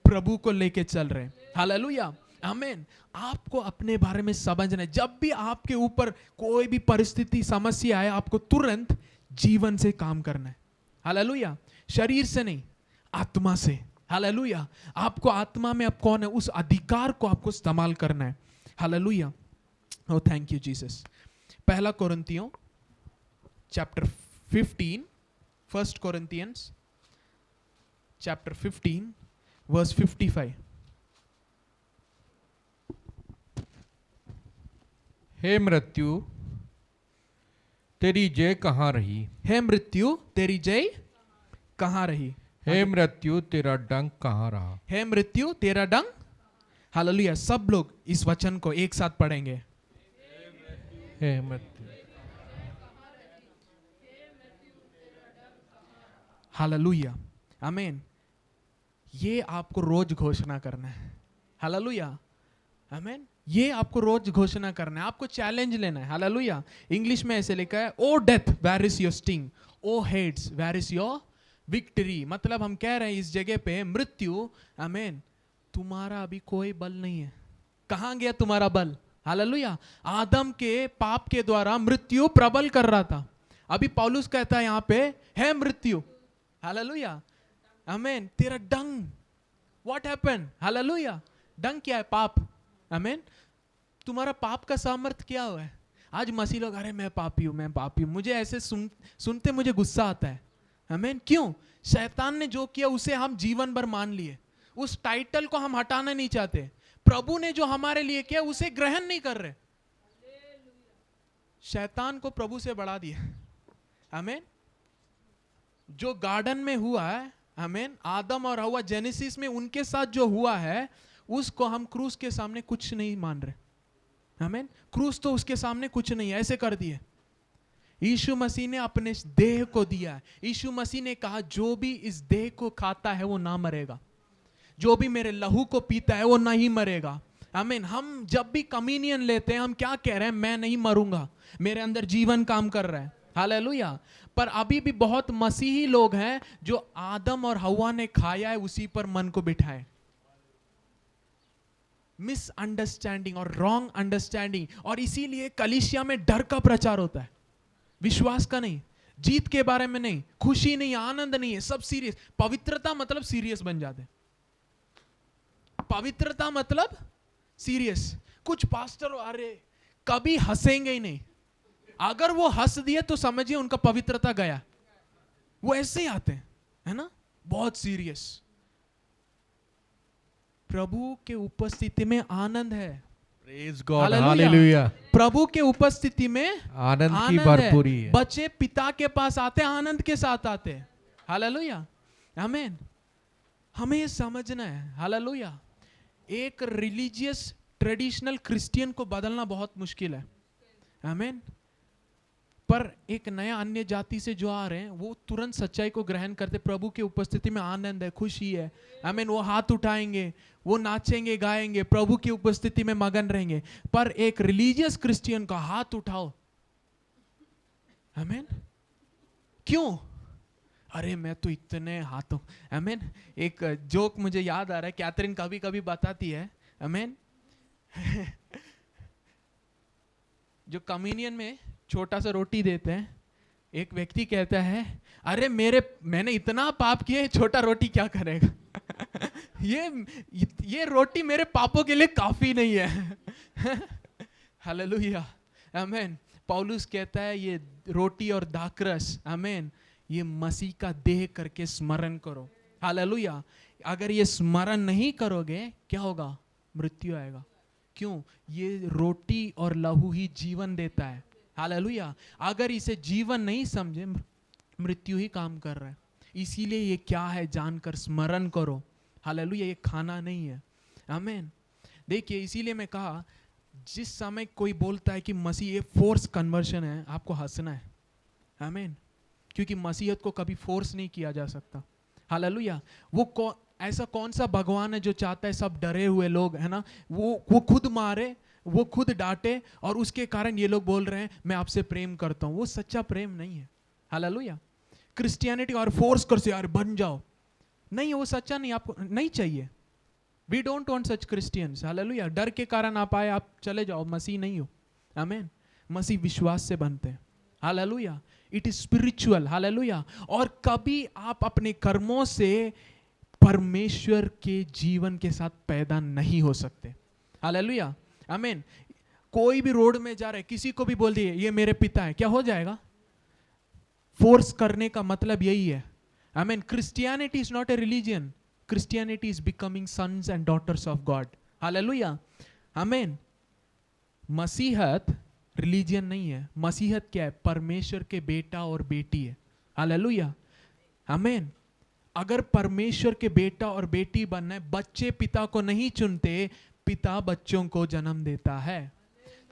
प्रभु को लेके चल रहे। हालेलुया, आमीन। आपको अपने बारे में समझना है। जब भी आपके ऊपर कोई भी परिस्थिति, समस्या आए, आपको तुरंत जीवन से काम करना है। हालेलुया। शरीर से नहीं, आत्मा से। हालेलुया। आपको आत्मा में आप कौन है, उस अधिकार को आपको इस्तेमाल करना है। Hallelujah. Oh thank you Jesus. पहला कोरिन्थियों chapter 15, first Corinthians chapter 15 verse 55। हे मृत्यु तेरी जय कहाँ रही? हे मृत्यु तेरी जय कहाँ रही? हे मृत्यु तेरा डंक कहाँ रहा? हे मृत्यु तेरा डंक। हालेलुया। सब लोग इस वचन को एक साथ पढ़ेंगे। हे मृत्यु। हालेलुया, आमीन। ये आपको रोज घोषणा करना है। हालेलुया, आमीन। ये आपको रोज घोषणा करना है, आपको चैलेंज लेना है। हालेलुया। इंग्लिश में ऐसे लिखा है, O death where is your sting, O Hades where is your victory. मतलब हम कह रहे हैं इस जगह पे, मृत्यु, आमीन, तुम्हारा अभी कोई बल नहीं है। कहां गया तुम्हारा बल? हालेलुया। आदम के पाप के द्वारा मृत्यु प्रबल कर रहा था। अभी पौलुस कहता है यहां पे, है मृत्यु, हालेलुया, आमीन, तेरा डंग, व्हाट हैपेंड? हालेलुया। डंग क्या है? पाप, आमीन। तुम्हारा पाप का सामर्थ्य क्या हुआ है? आज मसीह लोग, अरे मैं पापी हूं, मैं पापी हूं। मुझे ऐसे सुनते मुझे गुस्सा आता है। आमीन। क्यों? शैतान ने जो किया उसे हम जीवन भर मान लिए, उस टाइटल को हम हटाना नहीं चाहते। प्रभु ने जो हमारे लिए किया उसे ग्रहण नहीं कर रहे। शैतान को प्रभु से बढ़ा दिया। आमीन। जो गार्डन में हुआ है, आमीन, आदम और हवा, जेनेसिस में उनके साथ जो हुआ है, उसको हम क्रूस के सामने कुछ नहीं मान रहे। आमीन। क्रूस तो उसके सामने कुछ नहीं है, ऐसे कर दिए। यीशु मसीह ने अपने देह को दिया। यीशु मसीह ने कहा, जो भी इस देह को खाता है वो ना मरेगा, जो भी मेरे लहू को पीता है वो नहीं मरेगा। आमीन। हम जब भी कम्युनियन लेते हैं, हम क्या कह रहे हैं? मैं नहीं मरूंगा, मेरे अंदर जीवन काम कर रहा है। हालेलुया। पर अभी भी बहुत मसीही लोग हैं जो आदम और हवा ने खाया है उसी पर मन को बिठाए। मिसअंडरस्टैंडिंग और रॉन्ग अंडरस्टैंडिंग, और इसीलिए कलीसिया में डर का प्रचार होता है, विश्वास का नहीं, जीत के बारे में नहीं, खुशी नहीं, आनंद नहीं है, सब सीरियस। पवित्रता मतलब सीरियस बन जाते, पवित्रता मतलब सीरियस। कुछ पास्टर, अरे कभी हंसेंगे ही नहीं, अगर वो हंस दिए तो समझिए उनका पवित्रता गया। वो ऐसे ही आते हैं, है ना, बहुत सीरियस। प्रभु के उपस्थिति में आनंद है। Praise God, hallelujah. प्रभु के उपस्थिति में आनंद की भरपूरी है। बच्चे पिता के पास आते हैं, आनंद के साथ आते हैं। हालेलुया, आमीन। हमें ये समझना है। हालेलुया। एक रिलीजियस ट्रेडिशनल क्रिश्चियन को बदलना बहुत मुश्किल है। आमीन। पर एक नया अन्य जाति से जो आ रहे हैं वो तुरंत सच्चाई को ग्रहण करते, प्रभु की उपस्थिति में आनंद है, खुशी है, आमीन, वो हाथ उठाएंगे, वो नाचेंगे, गाएंगे, प्रभु की उपस्थिति में मगन रहेंगे। पर एक रिलीजियस क्रिश्चियन का हाथ उठाओ, आमीन, क्यों? अरे मैं तो इतने हाथों, आमीन। एक जोक मुझे याद आ रहा है, कैथरीन कभी कभी बताती है, आमीन, जो कम्युनियन में छोटा सा रोटी देते हैं, एक व्यक्ति कहता है, अरे मैंने इतना पाप किए, छोटा रोटी क्या करेगा? ये रोटी मेरे पापों के लिए काफी नहीं है। हालेलुया, आमीन। पौलुस कहता है ये रोटी और दाखरस, आमीन, ये मसीह का देह करके स्मरण करो। हालेलुया। अगर ये स्मरण नहीं करोगे क्या होगा? मृत्यु आएगा। क्यों? ये रोटी और लहू ही जीवन देता है। हालेलुया। अगर इसे जीवन नहीं समझे, मृत्यु ही काम कर रहा है। इसीलिए ये क्या है जानकर स्मरण करो। हालेलुया। ये खाना नहीं है, आमीन। देखिए, इसीलिए मैं कहा, जिस समय कोई बोलता है कि मसीह ये फोर्स कन्वर्शन है, आपको हंसना है, आमीन, क्योंकि मसीहत को कभी फोर्स नहीं किया जा सकता। हालेलुया। वो ऐसा कौन सा भगवान है जो चाहता है सब डरे हुए लोग, है ना, वो खुद मारे, वो खुद डांटे, और उसके कारण ये लोग बोल रहे हैं मैं आपसे प्रेम करता हूं? वो सच्चा प्रेम नहीं है। हालेलुया। क्रिश्चियनिटी और फोर्स कर से यार बन जाओ, नहीं, वो सच्चा नहीं, आपको नहीं चाहिए। We don't want such Christians. Hallelujah. डर के कारण आप आए, आप चले जाओ, मसीह नहीं हो, आमीन। मसीह विश्वास से बनते हैं। Hallelujah. It is spiritual. Hallelujah. और कभी आप अपने कर्मों से परमेश्वर के जीवन के साथ पैदा नहीं हो सकते। हालेलुया, आमीन। कोई भी रोड में जा रहे, किसी को भी बोल दिए ये मेरे पिता है, क्या हो जाएगा? फोर्स करने का मतलब यही है, आमीन। Christianity is not a religion, Christianity is becoming sons and daughters of God. Hallelujah, आमीन। मसीहत रिलीजन नहीं है। मसीहत क्या है? परमेश्वर के बेटा और बेटी है। हालेलुया, आमीन। अगर परमेश्वर के बेटा और बेटी बनना है, बच्चे पिता को नहीं चुनते, पिता बच्चों को जन्म देता है।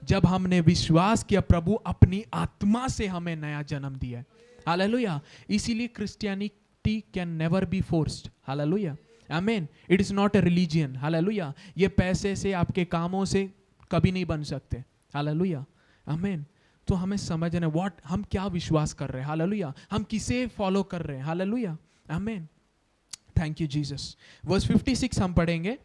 जब हमने विश्वास किया, प्रभु अपनी आत्मा से हमें नया जन्म दिया है। हालेलुया। इसीलिए Christianity can never be forced. Hallelujah, आमीन। It is not a religion. Hallelujah. ये पैसे से, आपके कामों से कभी नहीं बन सकते। हालेलुया, आमीन। तो हमें समझना है हम क्या विश्वास कर रहे हैं। हालेलुया। हम किसे फॉलो कर रहे हैं। हालेलुया, आमीन। Thank you Jesus. वर्स 56 हम पढ़ेंगे,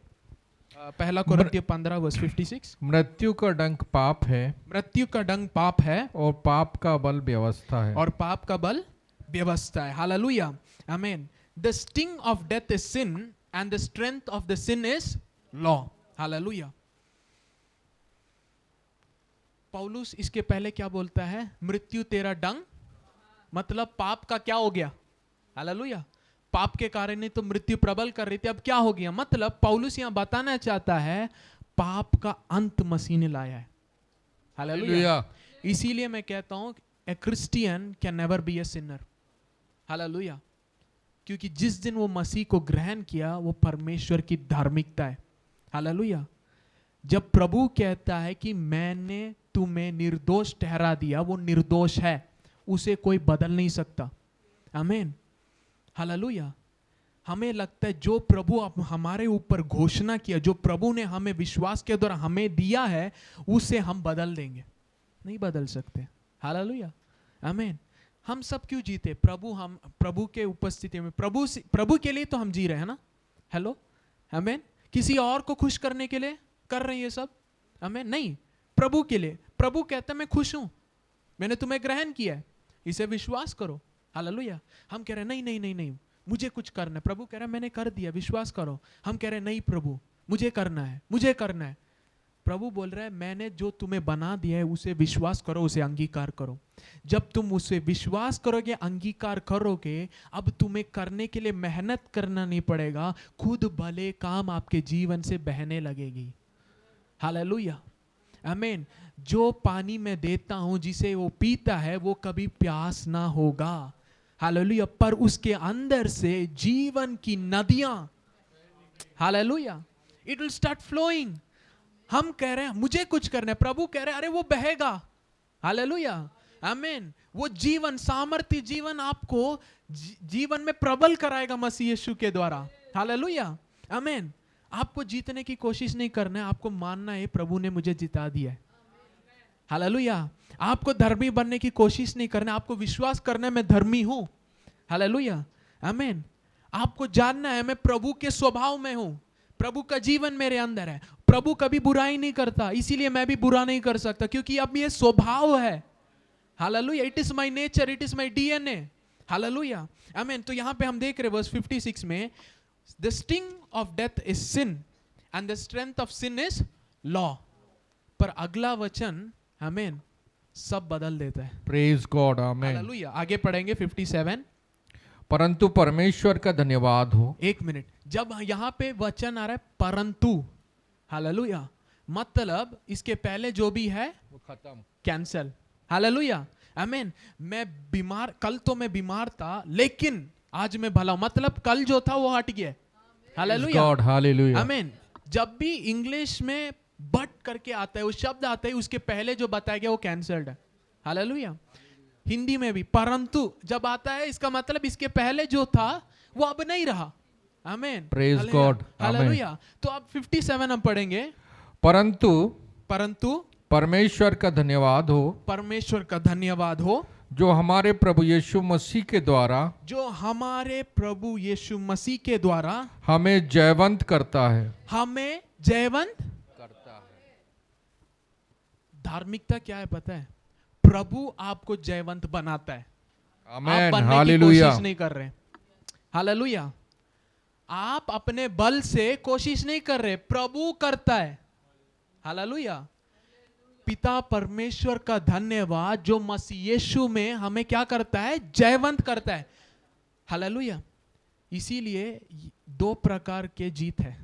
पहला कोरिन्थियों 15 वर्स 56। मृत्यु का डंक पाप है, मृत्यु का डंक पाप है, और पाप का बल व्यवस्था है। और पाप का बल व्यवस्था है। हालेलुया, आमीन। The sting of death is sin and the strength of the sin is law. Hallelujah. पौलुस इसके पहले क्या बोलता है? मृत्यु तेरा डंक, मतलब पाप का क्या हो गया? हालेलुया। पाप के कारण ही तो मृत्यु प्रबल कर रही थी, अब क्या हो गया? मतलब पौलुस यहां बताना चाहता है पाप का अंत मसीह ने लाया है। हालेलुया। इसीलिए मैं कहता हूं ए Christian can never B A Sinner. Hallelujah. क्योंकि जिस दिन वो मसीह को ग्रहण किया, वो परमेश्वर की धार्मिकता है। हालेलुया। जब प्रभु कहता है कि मैंने तुम्हें निर्दोष ठहरा दिया, वो निर्दोष है, उसे कोई बदल नहीं सकता। आमीन। हालेलुया। हमें लगता है जो प्रभु हमारे ऊपर घोषणा किया, जो प्रभु ने हमें विश्वास के द्वारा हमें दिया है, उसे हम बदल देंगे। नहीं बदल सकते। हालेलुया, आमीन। हम सब क्यों जीते? हम प्रभु के उपस्थिति में, प्रभु के लिए तो हम जी रहे हैं ना। हेलो, आमीन। किसी और को खुश करने के लिए कर रहे हैं ये सब? आमीन, नहीं, प्रभु के लिए। प्रभु कहता है मैं खुश हूं, मैंने तुम्हें ग्रहण किया है, इसे विश्वास करो। हालेलुया। हम कह रहे हैं नहीं नहीं नहीं नहीं, मुझे कुछ करना है। प्रभु कह रहा है मैंने कर दिया, विश्वास करो। हम कह रहे हैं नहीं प्रभु, मुझे करना है, मुझे करना है। प्रभु बोल रहा है मैंने जो तुम्हें बना दिया है उसे विश्वास करो, उसे अंगीकार करो। जब तुम उसे विश्वास करोगे, अंगीकार करोगे, अब तुम्हें करने के लिए मेहनत करना नहीं पड़ेगा, खुद भले काम आपके जीवन से बहने लगेगी। हालेलुया, आमीन। जो पानी मैं देता हूं, जिसे वो पीता है, वो कभी प्यास ना होगा। हालेलुया। पर उसके अंदर से जीवन की नदियां, hallelujah, it will start flowing. हम कह रहे हैं मुझे कुछ करना है, प्रभु कह रहे हैं अरे वो बहेगा। हालेलुया। आमीन। वो जीवन, सामर्थ्य जीवन आपको जीवन में प्रबल कराएगा मसीह यीशु के द्वारा। हालेलुया, आमीन। आपको जीतने की कोशिश नहीं करना है, आपको मानना है प्रभु ने मुझे जिता दिया है। हालेलुया। आपको धर्मी बनने की कोशिश नहीं करना, आपको विश्वास करना मैं धर्मी हूं। हालेलुया, आमीन। आपको जानना है मैं प्रभु के स्वभाव में हूं, प्रभु का जीवन मेरे अंदर है। प्रभु कभी बुराई नहीं करता, इसीलिए मैं भी बुरा नहीं कर सकता, क्योंकि अब ये स्वभाव है। Hallelujah, it is my nature, it is my DNA. Hallelujah, आमीन। तो यहां पे हम देख रहे वर्स 56 में, the sting of death is sin and the strength of sin is law. पर अगला वचन आमीन सब बदल देता है। Praise God, amen. हालेलुया। आगे पढ़ेंगे 57। परंतु परमेश्वर का धन्यवाद हो। एक मिनट, जब यहां पे वचन आ रहा है परंतु, हालेलुया, मतलब इसके पहले जो भी है वो खत्म, कैंसल। हालेलुया, आमीन। मैं बीमार, कल तो मैं बीमार था लेकिन आज मैं भला हूं, मतलब कल जो था वो हट गया। हालेलुया, गॉड, हालेलुया, आमीन। जब भी इंग्लिश में बट करके आता है, वो शब्द आता है, उसके पहले जो बताया गया वो कैंसल्ड है। हालेलुया। हिंदी में भी परंतु जब आता है, इसका मतलब इसके पहले जो था वो अब नहीं रहा। आमीन, प्रेज गॉड, हालेलुया। तो अब 57 हम पढ़ेंगे। परंतु परंतु परमेश्वर का धन्यवाद हो, परमेश्वर का धन्यवाद हो, जो हमारे प्रभु यीशु मसीह के द्वारा, जो हमारे प्रभु यीशु मसीह के द्वारा हमें जयवंत करता है। हमें जयवंत करता है। धार्मिकता क्या है पता है? प्रभु आपको जयवंत बनाता है। आप आमेन, बनने की हालेलुया, कोशिश नहीं कर रहे। हालेलुया। आप अपने बल से कोशिश नहीं कर रहे, प्रभु करता है। हालेलुया। पिता परमेश्वर का धन्यवाद, जो मसीह यीशु में हमें क्या करता है? जयवंत करता है। हालेलुया। इसीलिए दो प्रकार के जीत है,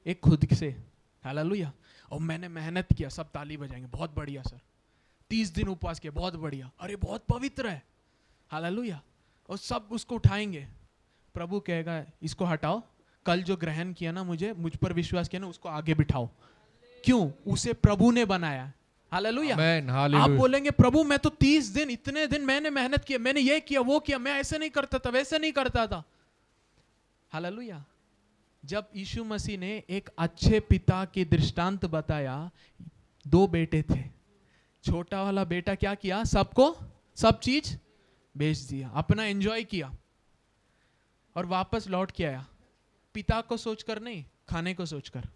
एक खुद से, हालेलुया, और मैंने मेहनत किया, सब ताली बजाएंगे, बहुत बढ़िया सर, 30 दिन उपवास किया, बहुत बढ़िया, अरे बहुत पवित्र है, हालेलुया, और सब उसको उठाएंगे। प्रभु कहेगा इसको हटाओ, कल जो ग्रहण किया ना, मुझ पर विश्वास किया ना, उसको आगे बिठाओ। क्यों? उसे प्रभु ने बनाया। हालेलुया। आमेन, आप हालेलुया, बोलेंगे प्रभु मैं तो 30 दिन, इतने दिन मैंने मेहनत किया, मैंने ये किया वो किया, मैं ऐसे नहीं करता था, वैसे नहीं करता था। हालेलुया। जब यीशु मसीह ने एक अच्छे पिता की दृष्टांत बताया, दो बेटे थे, छोटा वाला बेटा क्या किया? सबको सब चीज बेच दिया, अपना एंजॉय किया और वापस लौट के आया, पिता को सोचकर नहीं, खाने को सोचकर।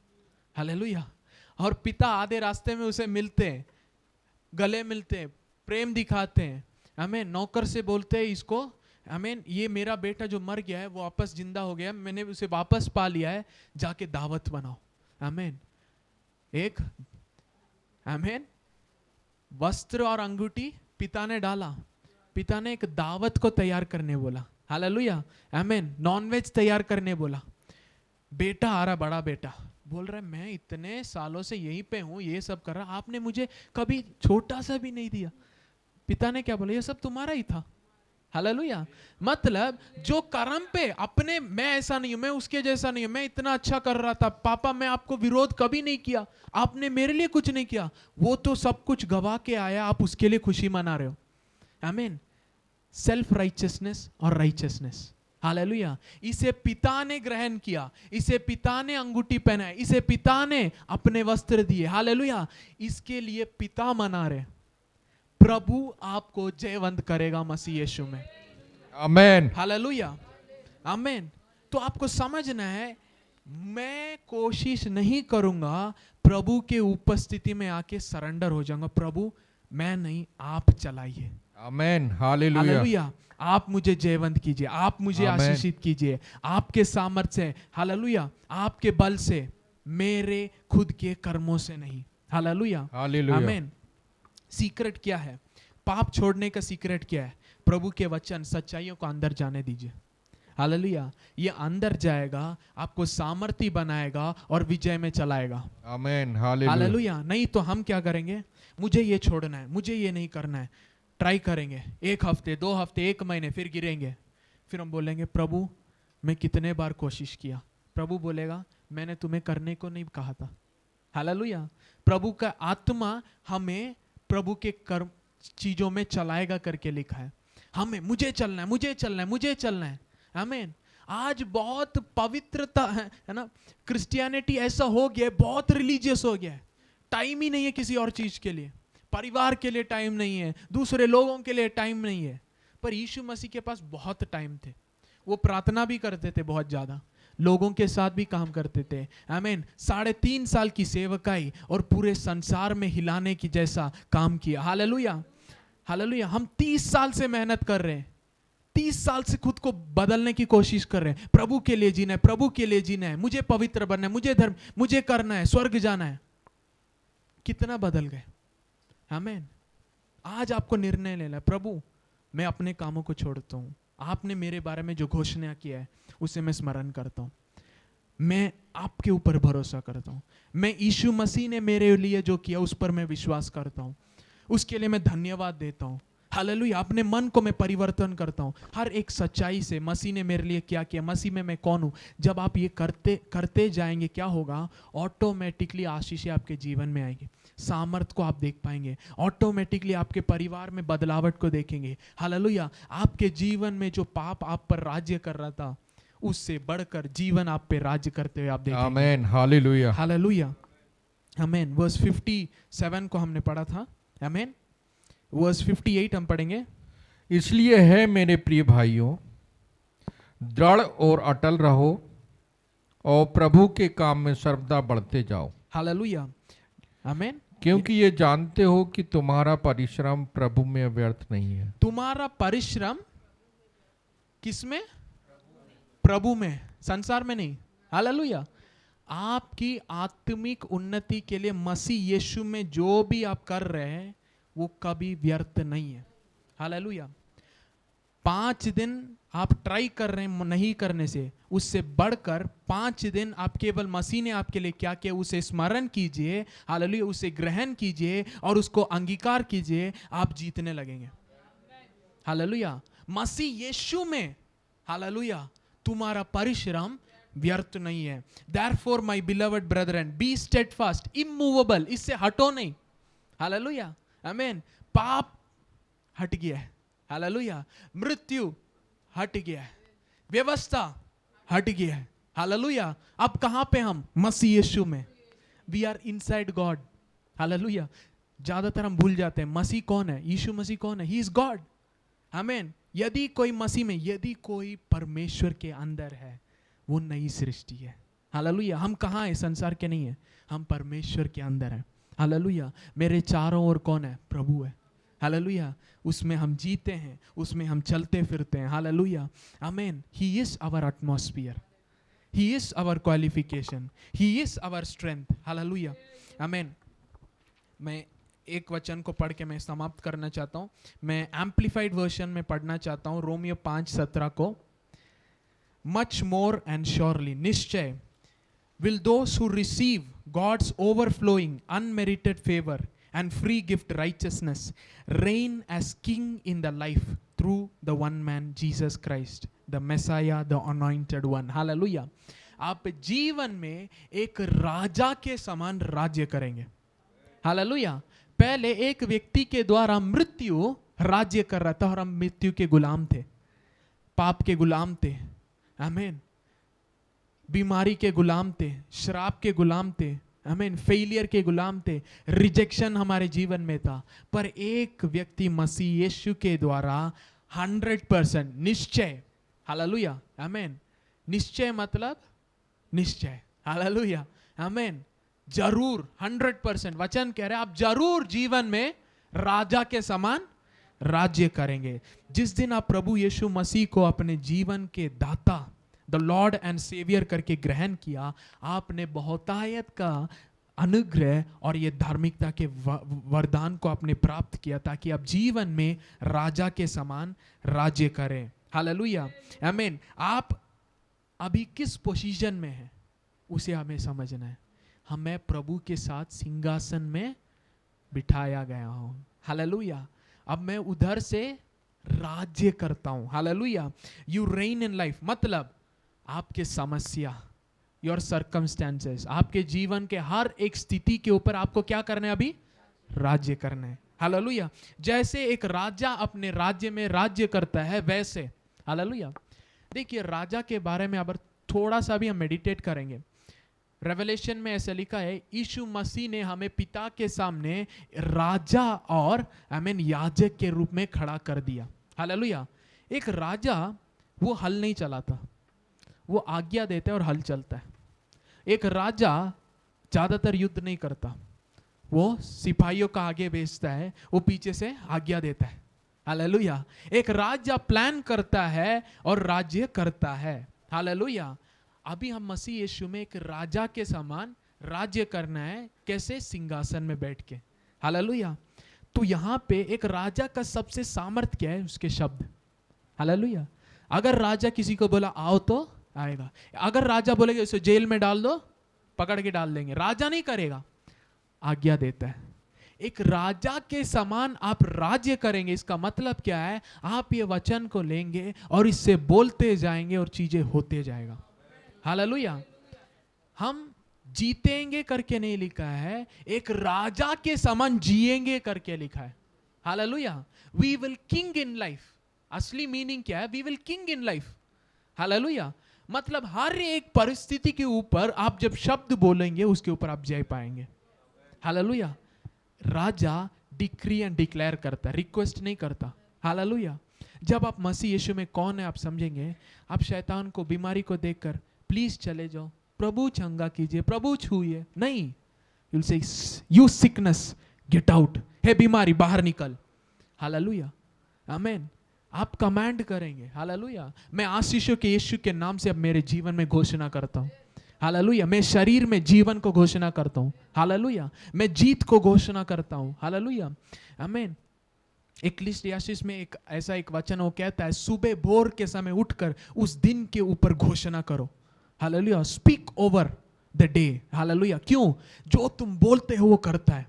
हालेलुया। और पिता आधे रास्ते में उसे मिलते हैं, गले मिलते हैं, प्रेम दिखाते हैं। आमीन। नौकर से बोलते हैं इसको, आमीन, ये मेरा बेटा जो मर गया है वो वापस जिंदा हो गया, मैंने उसे वापस पा लिया है, जाके दावत बनाओ। आमीन। एक आमीन वस्त्र और अंगूठी पिता ने डाला, पिता ने एक दावत को तैयार करने बोला। हालेलुया। आमीन। नॉनवेज तैयार करने बोला। बेटा आ रहा, बड़ा बेटा बोल रहा है मैं इतने सालों से यहीं पे हूं, ये सब कर रहा, आपने मुझे कभी छोटा सा भी नहीं दिया। पिता ने क्या बोला? ये सब तुम्हारा ही था। हालेलुया। मतलब जो कर्म पे अपने, मैं ऐसा नहीं हूं, मैं उसके जैसा नहीं हूं, मैं इतना अच्छा कर रहा था, पापा मैं आपको विरोध कभी नहीं किया, आपने मेरे लिए कुछ नहीं किया, वो तो सब कुछ गवा के आया, आप उसके लिए खुशी मना रहे हो। आमीन। सेल्फ राइचियसनेस और राइचियसनेस। हालेलुया। इसे पिता ने ग्रहण किया, इसे पिता ने अंगूठी पहनाई, इसे पिता ने अपने वस्त्र दिए। हालेलुया। इसके लिए पिता मना रहे। प्रभु आपको जयवंत करेगा मसीह यीशु में। आमेन, हालेलुया। आमीन। तो आपको समझना है, मैं कोशिश नहीं करूंगा, प्रभु के उपस्थिति में आके सरेंडर हो जाऊंगा। प्रभु मैं नहीं, आप चलाइए। आमेन, हालेलुया, हालेलुया। आप मुझे जयवंत कीजिए, आप मुझे आमेन। आशीषित कीजिए, आपके सामर्थ्य से, हालेलुया, आपके बल से, मेरे खुद के कर्मों से नहीं। हालेलुया, हालेलुया, आमीन। सीक्रेट क्या है? पाप छोड़ने का सीक्रेट क्या है? प्रभु के वचन, सच्चाइयों को अंदर जाने दीजिए। हालेलुया। ये अंदर जाएगा, आपको सामर्थ्य बनाएगा और विजय में चलाएगा। आमेन, हालेलुया, हालेलुया। नहीं तो हम क्या करेंगे? मुझे ये छोड़ना है, मुझे ये नहीं करना है, ट्राई करेंगे 1 हफ्ते 2 हफ्ते 1 महीने, फिर गिरेंगे, फिर हम बोलेंगे प्रभु मैं कितने बार कोशिश किया। प्रभु बोलेगा मैंने तुम्हें करने को नहीं कहा था। हालेलुया। प्रभु का आत्मा हमें प्रभु के कर्म चीजों में चलाएगा करके लिखा है। हमें मुझे चलना है, मुझे चलना है, मुझे चलना है। आमीन। आज बहुत पवित्रता है ना, क्रिश्चियनिटी ऐसा हो गया है, बहुत रिलीजियस हो गया है, टाइम ही नहीं है किसी और चीज के लिए, परिवार के लिए टाइम नहीं है, दूसरे लोगों के लिए टाइम नहीं है। पर यीशु मसीह के पास बहुत टाइम थे, वो प्रार्थना भी करते थे बहुत ज्यादा, लोगों के साथ भी काम करते थे। आमीन। 3.5 साल की सेवकाई और पूरे संसार में हिलाने की जैसा काम किया। Hallelujah, hallelujah. हम 30 साल से मेहनत कर रहे हैं, 30 साल से खुद को बदलने की कोशिश कर रहे हैं, प्रभु के लिए जीना है, प्रभु के लिए जीना है, मुझे पवित्र बनना है, मुझे धर्म, मुझे करना है, स्वर्ग जाना है। कितना बदल गए। आमीन। आज आपको निर्णय लेना है, प्रभु मैं अपने कामों को छोड़ता हूं, आपने मेरे बारे में जो घोषणा किया है उसे मैं स्मरण करता हूं, मैं आपके ऊपर भरोसा करता हूं, मैं यीशु मसीह ने मेरे लिए जो किया उस पर मैं विश्वास करता हूं, उसके लिए मैं धन्यवाद देता हूं। हालेलुया। अपने मन को मैं परिवर्तन करता हूं हर एक सच्चाई से, मसीह ने मेरे लिए क्या किया, मसीह में मैं कौन हूं। जब आप ये करते जाएंगे क्या होगा, ऑटोमेटिकली आशीषें आपके जीवन में आएगी, सामर्थ को आप देख पाएंगे, ऑटोमेटिकली आपके परिवार में बदलावट को देखेंगे। हालेलुया। आपके जीवन में जो पाप आप पर राज्य कर रहा था उससे बढ़कर जीवन आप पे राज्य करते हुए आप देखेंगे। आमेन, हालेलुया, हालेलुया। आमेन। वर्स 57 को हमने पढ़ा था। आमेन। वर्स 58 हम पढ़ेंगे। इसलिए है मेरे प्रिय भाइयों, दृढ़ और अटल रहो और प्रभु के काम में सर्वदा बढ़ते जाओ। हालेलुया। आमेन। क्योंकि ये जानते हो कि तुम्हारा परिश्रम प्रभु में व्यर्थ नहीं है। तुम्हारा परिश्रम किसमें? प्रभु में, संसार में नहीं। हालेलुया। आपकी आत्मिक उन्नति के लिए मसीह यीशु में जो भी आप कर रहे हैं वो कभी व्यर्थ नहीं है। हालेलुया। 5 दिन आप ट्राई कर रहे हैं नहीं करने से, उससे बढ़कर 5 दिन आप केवल मसीह ने आपके लिए क्या किया उसे स्मरण कीजिए। हालेलुया। उसे ग्रहण कीजिए और उसको अंगीकार कीजिए, आप जीतने लगेंगे। हालेलुया। मसीह यीशु में, हालेलुया, तुम्हारा परिश्रम व्यर्थ नहीं है। Therefore my beloved brethren, be steadfast, immovable, इससे हटो नहीं। हालेलुया। आमीन। पाप हट गया है। हालेलुया। मृत्यु हट गया है, व्यवस्था हट गया है। हालेलुया। अब कहां पे हम? मसीह यीशु में। We are inside God. Hallelujah. ज्यादातर हम भूल जाते हैं मसीह कौन है, यीशु मसीह कौन है। He is God. आमीन। यदि कोई मसीह में, यदि कोई परमेश्वर के अंदर है वो नई सृष्टि है। हालेलुया। हम कहाँ हैं? संसार के नहीं है, हम परमेश्वर के अंदर हैं। हालेलुया। मेरे चारों ओर कौन है? प्रभु है। हालेलुया। उसमें हम जीते हैं, उसमें हम चलते फिरते हैं। हालेलुया। आमीन। He is our atmosphere, he is our qualification, he is our strength. Hallelujah. आमीन। मैं एक वचन को पढ़ के मैं समाप्त करना चाहता हूँ। मैं एम्प्लीफाइड वर्जन में पढ़ना चाहता हूँ, रोमियो 5:17 को। मच मोर एंड श्योरली, निश्चय, will those who receive God's overflowing unmerited favour and free gift righteousness reign as king in the life through the one man Jesus Christ, the Messiah, the anointed one. Hallelujah. आप जीवन में एक राजा के समान राज्य करेंगे। Hallelujah. पहले एक व्यक्ति के द्वारा मृत्यु राज्य कर रहा था और हम मृत्यु के गुलाम थे, पाप के गुलाम थे। आमीन। बीमारी के गुलाम थे, श्राप के गुलाम थे, आमीन, फेलियर के गुलाम थे, रिजेक्शन हमारे जीवन में था। पर एक व्यक्ति मसीह यीशु के द्वारा 100% निश्चय। हालेलुया। आमीन। निश्चय मतलब निश्चय। हालेलुया। आमीन। जरूर 100% वचन कह रहे हैं आप जरूर जीवन में राजा के समान राज्य करेंगे। जिस दिन आप प्रभु यीशु मसीह को अपने जीवन के दाता, द लॉर्ड एंड सेवियर करके ग्रहण किया, आपने बहुतायत का अनुग्रह और ये धार्मिकता के वरदान को आपने प्राप्त किया ताकि आप जीवन में राजा के समान राज्य करें। हालेलुया। आमीन। आप अभी किस पोजीशन में हैं उसे हमें समझना है। हमें प्रभु के साथ सिंहासन में बिठाया गया हूं। हालेलुया। अब मैं उधर से राज्य करता हूं। Hallelujah. You rain in life मतलब आपके समस्या, योर सर्कमस्टेंसेस, आपके जीवन के हर एक स्थिति के ऊपर आपको क्या करना है? अभी राज्य करना है। हालेलुया। जैसे एक राजा अपने राज्य में राज्य करता है वैसे, हालेलुया। देखिए राजा के बारे में अब थोड़ा सा भी हम मेडिटेट करेंगे। रेवलेशन में ऐसा लिखा है, यीशु मसीह ने हमें पिता के सामने राजा और याजक के रूप में खड़ा कर दिया, हालेलुया। एक राजा वो हल नहीं चलाता, वो आज्ञा देता है और हल चलता है। एक राजा ज्यादातर युद्ध नहीं करता, वो सिपाहियों का आगे भेजता है, वो पीछे से आज्ञा देता है, हालेलुया। एक राजा प्लान करता है और राज्य करता है, हालेलुया। अभी हम मसीह यीशु में एक राजा के समान राज्य करना है, कैसे? सिंहासन में बैठ के, हालेलुया। तो यहां पे एक राजा का सबसे सामर्थ्य क्या है? उसके शब्द, हालेलुया। अगर राजा किसी को बोला आओ तो आएगा, अगर राजा बोलेगा इसे जेल में डाल दो, पकड़ के डाल देंगे, राजा नहीं करेगा, आज्ञा देता है। एक राजा के समान आप राज्य करेंगे, इसका मतलब क्या है? आप ये वचन को लेंगे और इससे बोलते जाएंगे और चीजें होते जाएगा, हालेलुया। हम जीतेंगे करके नहीं लिखा है, एक राजा के समान जिएंगे करके लिखा है, hallelujah. We will king in life, असली मीनिंग क्या है? We will king in life, hallelujah. मतलब हर एक परिस्थिति के ऊपर आप जब शब्द बोलेंगे उसके ऊपर आप जय पाएंगे, hallelujah. Raja decree and declare करता है, रिक्वेस्ट नहीं करता, हालेलुया। जब आप मसीह यीशु में कौन है आप समझेंगे, आप शैतान को, बीमारी को देखकर प्लीज चले जाओ, प्रभु चंगा कीजिए, प्रभु छूइए, नहीं, you'll say you sickness get out, हे बीमारी बाहर निकल, हालेलुया, आमीन। आप कमांड करेंगे, हालेलुया। मैं आशीषों के यीशु के नाम से अब मेरे जीवन में घोषणा करता हूं, हालेलुया। मैं शरीर में जीवन को घोषणा करता हूं, हालेलुया। मैं जीत को घोषणा करता हूं, हालेलुया, आमीन। इक्लेसियास्टिस में एक ऐसा एक वचन वो कहता है, सुबह भोर के समय उठकर उस दिन के ऊपर घोषणा करो, hallelujah. Speak over the day, hallelujah. क्यों? जो तुम बोलते हो वो करता है,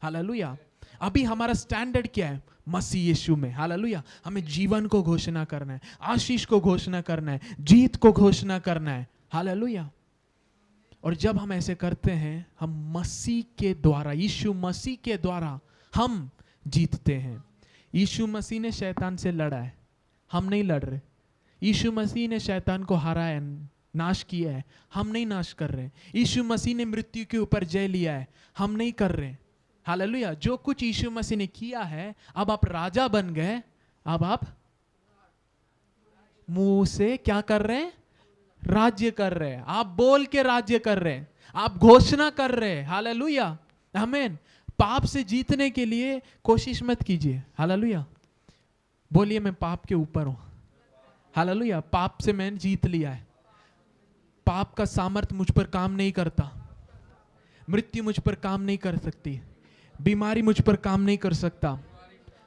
हालेलुया। अभी हमारा स्टैंडर्ड क्या है? मसीह यीशु में, हालेलुया। हमें जीवन को घोषणा करना है, आशीष को घोषणा करना है, जीत को घोषणा करना है, हालेलुया। और जब हम ऐसे करते हैं, हम मसीह के द्वारा, यीशु मसीह के द्वारा हम जीतते हैं। यीशु मसीह ने शैतान से लड़ा है, हम नहीं लड़ रहे। यीशु मसीह ने शैतान को हराया है, नाश किया है, हम नहीं नाश कर रहे। यीशु मसीह ने मृत्यु के ऊपर जय लिया है, हम नहीं कर रहे, हालेलुया। जो कुछ यीशु मसीह ने किया है, अब आप राजा बन गए, अब आप मुंह से क्या कर रहे हैं? राज्य कर रहे हैं। आप बोल के राज्य कर रहे हैं, आप घोषणा कर रहे हैं, हालेलुया, आमीन। पाप से जीतने के लिए कोशिश मत कीजिए, हालेलुया। बोलिए मैं पाप के ऊपर हूं, हालेलुया। पाप से मैंने जीत लिया है, पाप का सामर्थ्य मुझ पर काम नहीं करता, मृत्यु मुझ पर काम नहीं कर सकती, बीमारी मुझ पर काम नहीं कर सकता,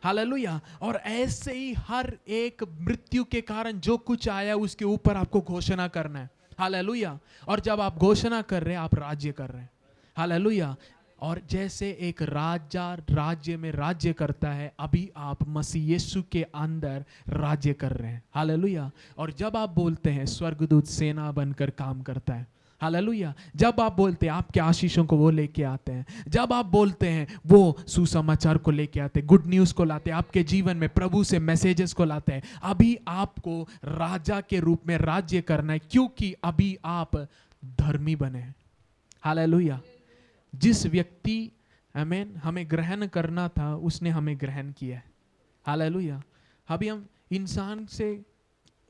हालेलुया। और ऐसे ही हर एक मृत्यु के कारण जो कुछ आया उसके ऊपर आपको घोषणा करना है, हालेलुया। और जब आप घोषणा कर रहे हैं, आप राज्य कर रहे हैं, हालेलुया। और जैसे एक राजा राज्य में राज्य करता है, अभी आप मसीह यीशु के अंदर राज्य कर रहे हैं, हालेलुया। और जब आप बोलते हैं, स्वर्गदूत सेना बनकर काम करता है, हालेलुया। जब आप बोलते हैं, आपके आशीषों को वो लेके आते हैं। जब आप बोलते हैं, वो सुसमाचार को लेके आते हैं, गुड न्यूज़ को लाते हैं, आपके जीवन में प्रभु से मैसेजेस को लाते हैं। अभी आपको राजा के रूप में राज्य करना है, क्योंकि अभी आप धर्मी बने हैं, हालेलुया। जिस व्यक्ति आमीन हमें ग्रहण करना था, उसने हमें ग्रहण किया है, हालेलुया। अभी हम इंसान से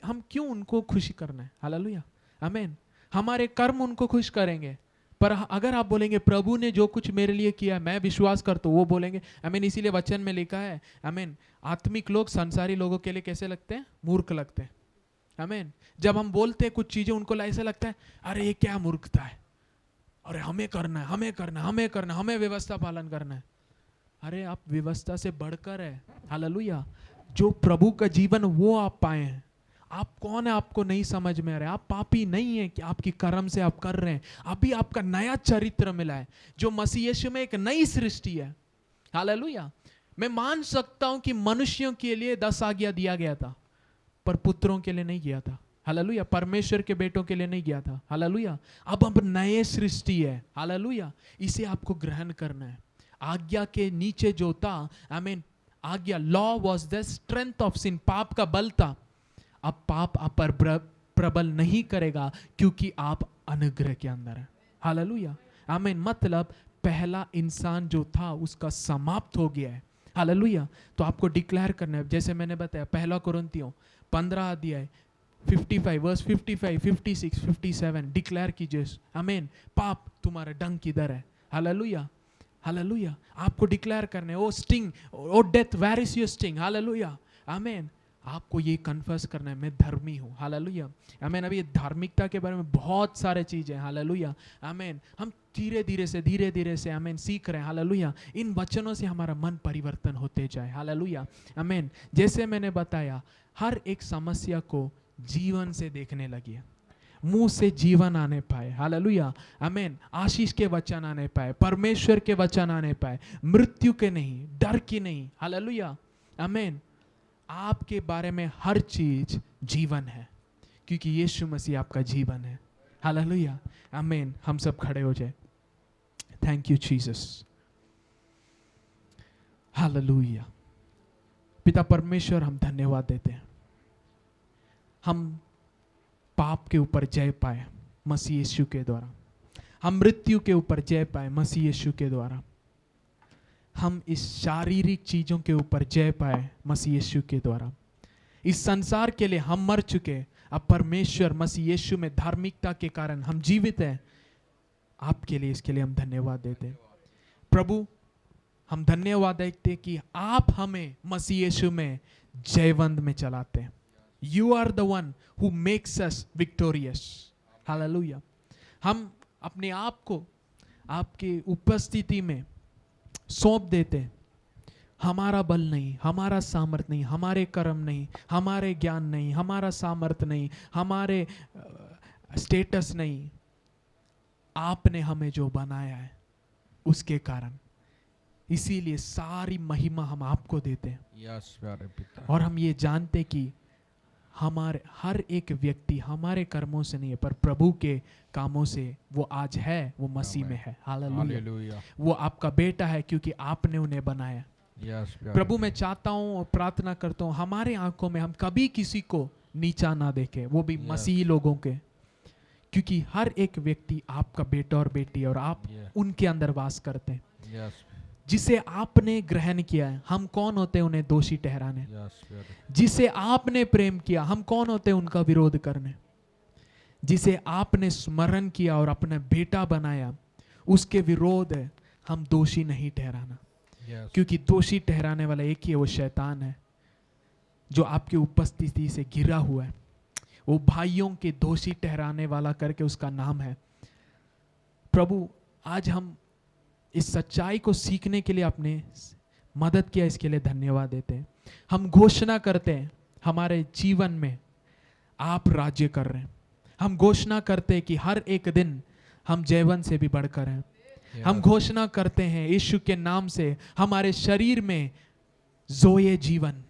हम क्यों उनको खुशी करना है, हालेलुया, आमीन। हमारे कर्म उनको खुश करेंगे, पर अगर आप बोलेंगे प्रभु ने जो कुछ मेरे लिए किया मैं विश्वास करता हूँ, वो बोलेंगे, आमीन। इसीलिए वचन में लिखा है, आमीन, आत्मिक लोग संसारी लोगों के लिए कैसे लगते हैं? मूर्ख लगते हैं, आमीन। जब हम बोलते हैं कुछ चीजें, उनको ऐसा लगता है अरे ये क्या मूर्खता है, अरे हमें करना है, हमें करना, हमें करना, हमें व्यवस्था पालन करना है। अरे आप व्यवस्था से बढ़कर है, हालेलुया। जो प्रभु का जीवन वो आप पाए हैं। आप कौन है आपको नहीं समझ में आ रहा है। आप पापी नहीं है कि आपकी कर्म से आप कर रहे हैं। अभी आपका नया चरित्र मिला है, जो मसीह यीशु में एक नई सृष्टि है, हालेलुया। मैं मान सकता हूं कि मनुष्यों के लिए 10 आज्ञा दिया गया था, पर पुत्रों के लिए नहीं गया था, हालेलुया। परमेश्वर के बेटों के लिए नहीं गया था, हालेलुया। अब नए सृष्टि है, हालेलुया। इसे आपको ग्रहण करना है। आज्ञा के नीचे जो था, आमीन, आज्ञा, law was the strength of sin, पाप का बल था। अब पाप आप पर प्रबल नहीं करेगा क्योंकि आप अनुग्रह के अंदर हैं। हालेलुया, आमीन। मतलब पहला इंसान जो था उसका समाप्त हो गया है। हालेलुया। तो आपको डिक्लेयर करना है, जैसे मैंने बताया, पहला कुरिन्थियों 15 अध्याय 55 वर्स 55, 56, 57 डिक्लेयर कीजिए, आमीन, पाप तुम्हारा डंक किधर है। Hallelujah, hallelujah. आपको डिक्लेयर करने, O sting, O death, where is your sting. Hallelujah, आमीन। आपको ये कन्फर्स करना है, मैं धर्मी हूँ। हालेलुया, आमीन। अभी धार्मिकता के बारे में बहुत सारे चीजें, हालेलुया, आमीन, हम धीरे धीरे से आमीन सीख रहे हैं। हालेलुया, इन वचनों से हमारा मन परिवर्तन होते जाए। हालेलुया, आमीन। जैसे मैंने बताया, हर एक समस्या को जीवन से देखने लगी, मुंह से जीवन आने पाए। हालेलुया, आमीन। आशीष के वचन आने पाए, परमेश्वर के वचन आने पाए, मृत्यु के नहीं, डर की नहीं। हालेलुया, आमीन। आपके बारे में हर चीज जीवन है क्योंकि यीशु मसीह आपका जीवन है। हालेलुया, आमीन। हम सब खड़े हो जाए। Thank you Jesus. हालेलुया। पिता परमेश्वर, हम धन्यवाद देते हैं, हम पाप के ऊपर जय पाए मसीह यीशु के द्वारा, हम मृत्यु के ऊपर जय पाए मसीह यीशु के द्वारा, हम इस शारीरिक चीजों के ऊपर जय पाए मसीह यीशु के द्वारा। इस संसार के लिए हम मर चुके, अब परमेश्वर मसीह यीशु में धार्मिकता के कारण हम जीवित हैं। आपके लिए, इसके लिए हम धन्यवाद देते हैं प्रभु। हम धन्यवाद देते कि आप हमें मसीह यीशु में जयवंत में चलाते हैं। You are the one who makes us victorious. Hallelujah. हम अपने आप को आपके उपस्थिति में सौंप देते हैं। हमारा बल नहीं, हमारा सामर्थ नहीं, हमारे कर्म नहीं, हमारे ज्ञान नहीं, हमारा सामर्थ नहीं, हमारे स्टेटस नहीं, आपने हमें जो बनाया है उसके कारण, इसीलिए सारी महिमा हम आपको देते हैं। यस प्यारे पिता। और हम ये जानते कि हमारे हर एक व्यक्ति हमारे कर्मों से नहीं है, पर प्रभु के कामों से वो आज है, वो मसीह में है। हालेलुया। वो आपका बेटा है क्योंकि आपने उन्हें बनाया। यस प्रभु, मैं चाहता हूँ और प्रार्थना करता हूँ, हमारे आंखों में हम कभी किसी को नीचा ना देखें, वो भी मसीही लोगों के, क्योंकि हर एक व्यक्ति आपका बेटा और बेटी, और आप उनके अंदर वास करते हैं। जिसे आपने ग्रहण किया है, हम कौन होते हैं उन्हें दोषी ठहराने। जिसे आपने प्रेम किया, हम कौन होते हैं उनका विरोध करने। जिसे आपने स्मरण किया और अपना बेटा बनाया, उसके विरोध है हम दोषी नहीं ठहराना। क्योंकि दोषी ठहराने वाला एक ही है, वो शैतान है जो आपकी उपस्थिति से घिरा हुआ है। वो भाइयों के दोषी ठहराने वाला करके उसका नाम है। प्रभु, आज हम इस सच्चाई को सीखने के लिए आपने मदद किया, इसके लिए धन्यवाद देते हैं। हम घोषणा करते हैं हमारे जीवन में आप राज्य कर रहे हैं। हम घोषणा करते हैं कि हर एक दिन हम जयवंत से भी बढ़कर हैं। हम घोषणा करते हैं यीशु के नाम से हमारे शरीर में जोए जीवन,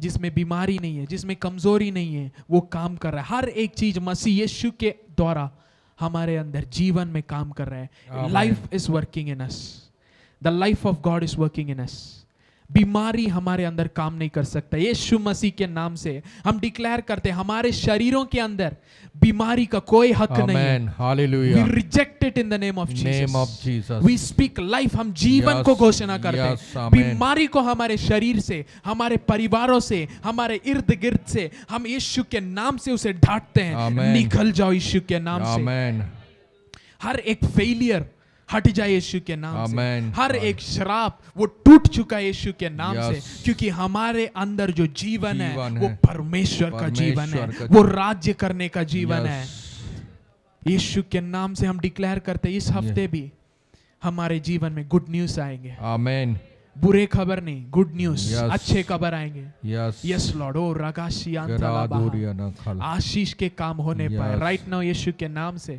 जिसमें बीमारी नहीं है, जिसमें कमजोरी नहीं है, वो काम कर रहा है। हर एक चीज मसीह यीशु के द्वारा हमारे अंदर जीवन में काम कर रहा है। Life is working in us, the life of God is working in us. बीमारी हमारे अंदर काम नहीं कर सकता। यीशु मसीह के नाम से हम डिक्लेयर करते हैं हमारे शरीरों के अंदर बीमारी का कोई हक नहीं है। Hallelujah. We reject it in the name of Jesus. We speak life. हम जीवन को घोषणा करते हैं। बीमारी को हमारे शरीर से, हमारे परिवारों से, हमारे इर्द गिर्द से हम यीशु के नाम से उसे ढांटते हैं। निकल जाओ यीशु के नाम से। हर एक फेलियर हट जाए यीशु के नाम से। हर एक श्राप वो टूट चुका है यीशु के नाम से, क्योंकि हमारे अंदर जो जीवन है वो परमेश्वर का जीवन है, वो राज्य करने का जीवन है। यीशु के नाम से हम डिक्लेयर करते हैं इस हफ्ते भी हमारे जीवन में गुड न्यूज आएंगे। आमेन। बुरे खबर नहीं, गुड न्यूज, अच्छे खबर आएंगे। Yes Lord. ओ रगाशी आशीष के काम होने पाए राइट नाउ यीशु के नाम से।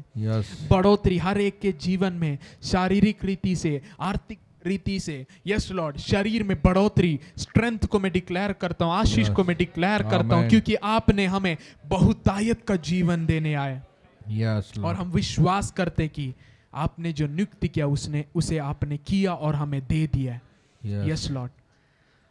बढ़ोतरी हर एक के जीवन में, शारीरिक रीति से, आर्थिक रीति से। Yes Lord. शरीर में बढ़ोतरी, स्ट्रेंथ को मैं डिक्लेयर करता हूँ, आशीष को मैं डिक्लेयर करता हूँ, क्योंकि आपने हमें बहुतायत का जीवन देने आए। और हम विश्वास करते कि आपने जो नियुक्त किया उसे आपने किया और हमें दे दिया है। Yes. यस लॉर्ड,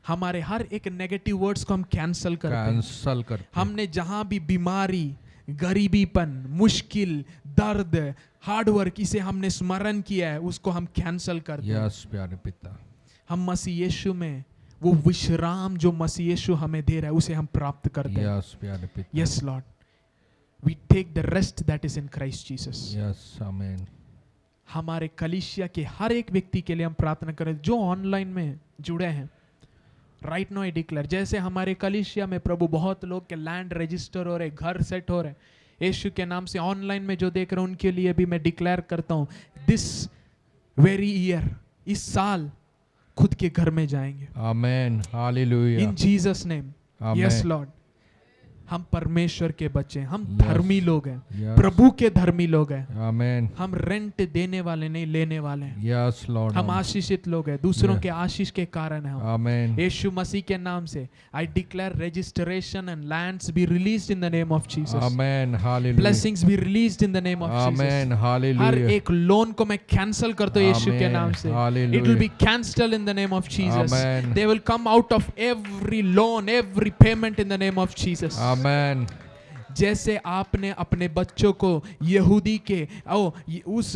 हमारे हर एक नेगेटिव वर्ड्स को हम कैंसल करते हैं। कैंसल करते हैं। हमने जहां भी बीमारी, गरीबीपन, मुश्किल, दर्द, हार्ड वर्क इसे हमने स्मरण किया है, उसको हम कैंसल करते हैं। यस प्यारे पिता, हम मसीह यीशु में वो विश्राम जो मसीह यीशु हमें दे रहा है उसे हम प्राप्त करते हैं। यस प्यारे पिता, yes Lord, we take the rest that is in Christ Jesus. Yes आमीन। हमारे कलीसिया के हर एक व्यक्ति के लिए हम प्रार्थना करें जो ऑनलाइन में जुड़े हैं। राइट नाउ आई डिक्लेयर, जैसे हमारे कलीसिया में प्रभु बहुत लोग के लैंड रजिस्टर हो रहे, घर सेट हो रहे, यीशु के नाम से ऑनलाइन में जो देख रहे हैं उनके लिए भी मैं डिक्लेयर करता हूं, दिस वेरी ईयर, इस साल खुद के घर में जाएंगे। आमीन, हालेलुया। इन जीसस नेम, आमीन। Yes Lord. हम परमेश्वर के बच्चे हैं, हम Yes. धर्मी लोग हैं, Yes. प्रभु के धर्मी लोग हैं। आमीन। हम रेंट देने वाले नहीं, लेने वाले हैं। Yes Lord. हम आशीषित लोग हैं, दूसरों Yeah. के आशीष के कारण हैं हम। आमीन। यीशु मसीह के नाम से I declare registration and lands be released in the name of Jesus. आमीन, hallelujah. Blessings be released in the name of आमीन, जीसस। हर हालेलुया। एक लोन को मैं कैंसिल करता हूं यीशु के Amen. नाम से। Hallelujah. It will be cancelled in the name of Jesus. Amen. They will come out of every loan, every payment in the name of Jesus. आमीन। जैसे आपने अपने बच्चों को यहूदी के उस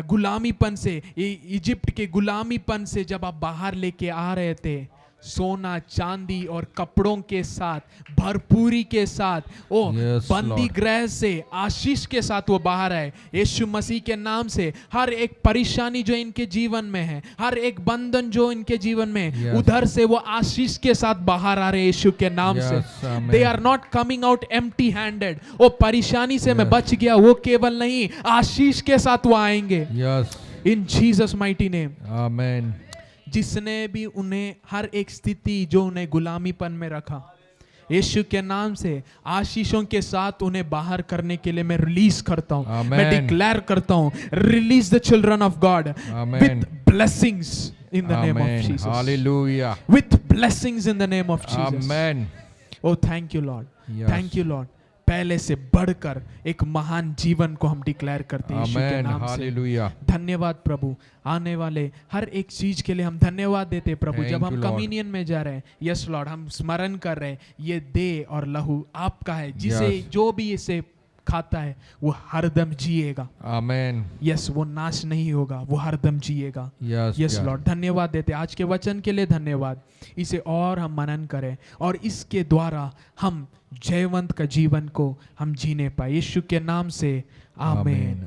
गुलामीपन से, इजिप्ट के गुलामीपन से जब आप बाहर लेके आ रहे थे, सोना चांदी और कपड़ों के साथ, भरपूरी के साथ, Yes, बंदी Lord. गृह से आशीष के साथ वो बाहर आए। यीशु मसीह के नाम से हर एक परेशानी जो इनके जीवन में है, हर एक बंधन जो इनके जीवन में है, Yes. उधर से वो आशीष के साथ बाहर आ रहे हैं यीशु के नाम Yes, से। Amen. They are not coming out empty handed. वो परेशानी से मैं Yes. बच गया, वो केवल नहीं, आशीष के साथ वो आएंगे। यस। इन जीसस माइटी नेम। आमीन। जिसने भी उन्हें हर एक स्थिति जो उन्हें गुलामीपन में रखा, यीशु के नाम से आशीषों के साथ उन्हें बाहर करने के लिए मैं रिलीज करता हूं। Amen. मैं डिक्लेयर करता हूं, release the children of God Amen. With blessings in the name of आमीन, Jesus. Hallelujah. With blessings in the name of Jesus. आमीन। O thank you Lord, Yes. Thank you Lord. पहले से बढ़कर एक महान जीवन को हम डिक्लेयर करते हैं यीशु के आमीन, नाम से। हालेलुया। धन्यवाद प्रभु, आने वाले हर एक चीज के लिए हम धन्यवाद देते हैं प्रभु। Thank जब you, हम Lord. कम्युनियन में जा रहे हैं, यस लॉर्ड, हम स्मरण कर रहे हैं ये देह और लहू आपका है, जिसे Yes. जो भी इसे खाता है वो हरदम जिएगा। आमीन। यस, वो नाश नहीं होगा, वो हरदम जिएगा। यस यस लॉर्ड, धन्यवाद देते हैं आज के वचन के लिए। धन्यवाद, इसे और हम मनन करें और इसके द्वारा हम जयवंत का जीवन को हम जीने पाए, यीशु के नाम से आमीन।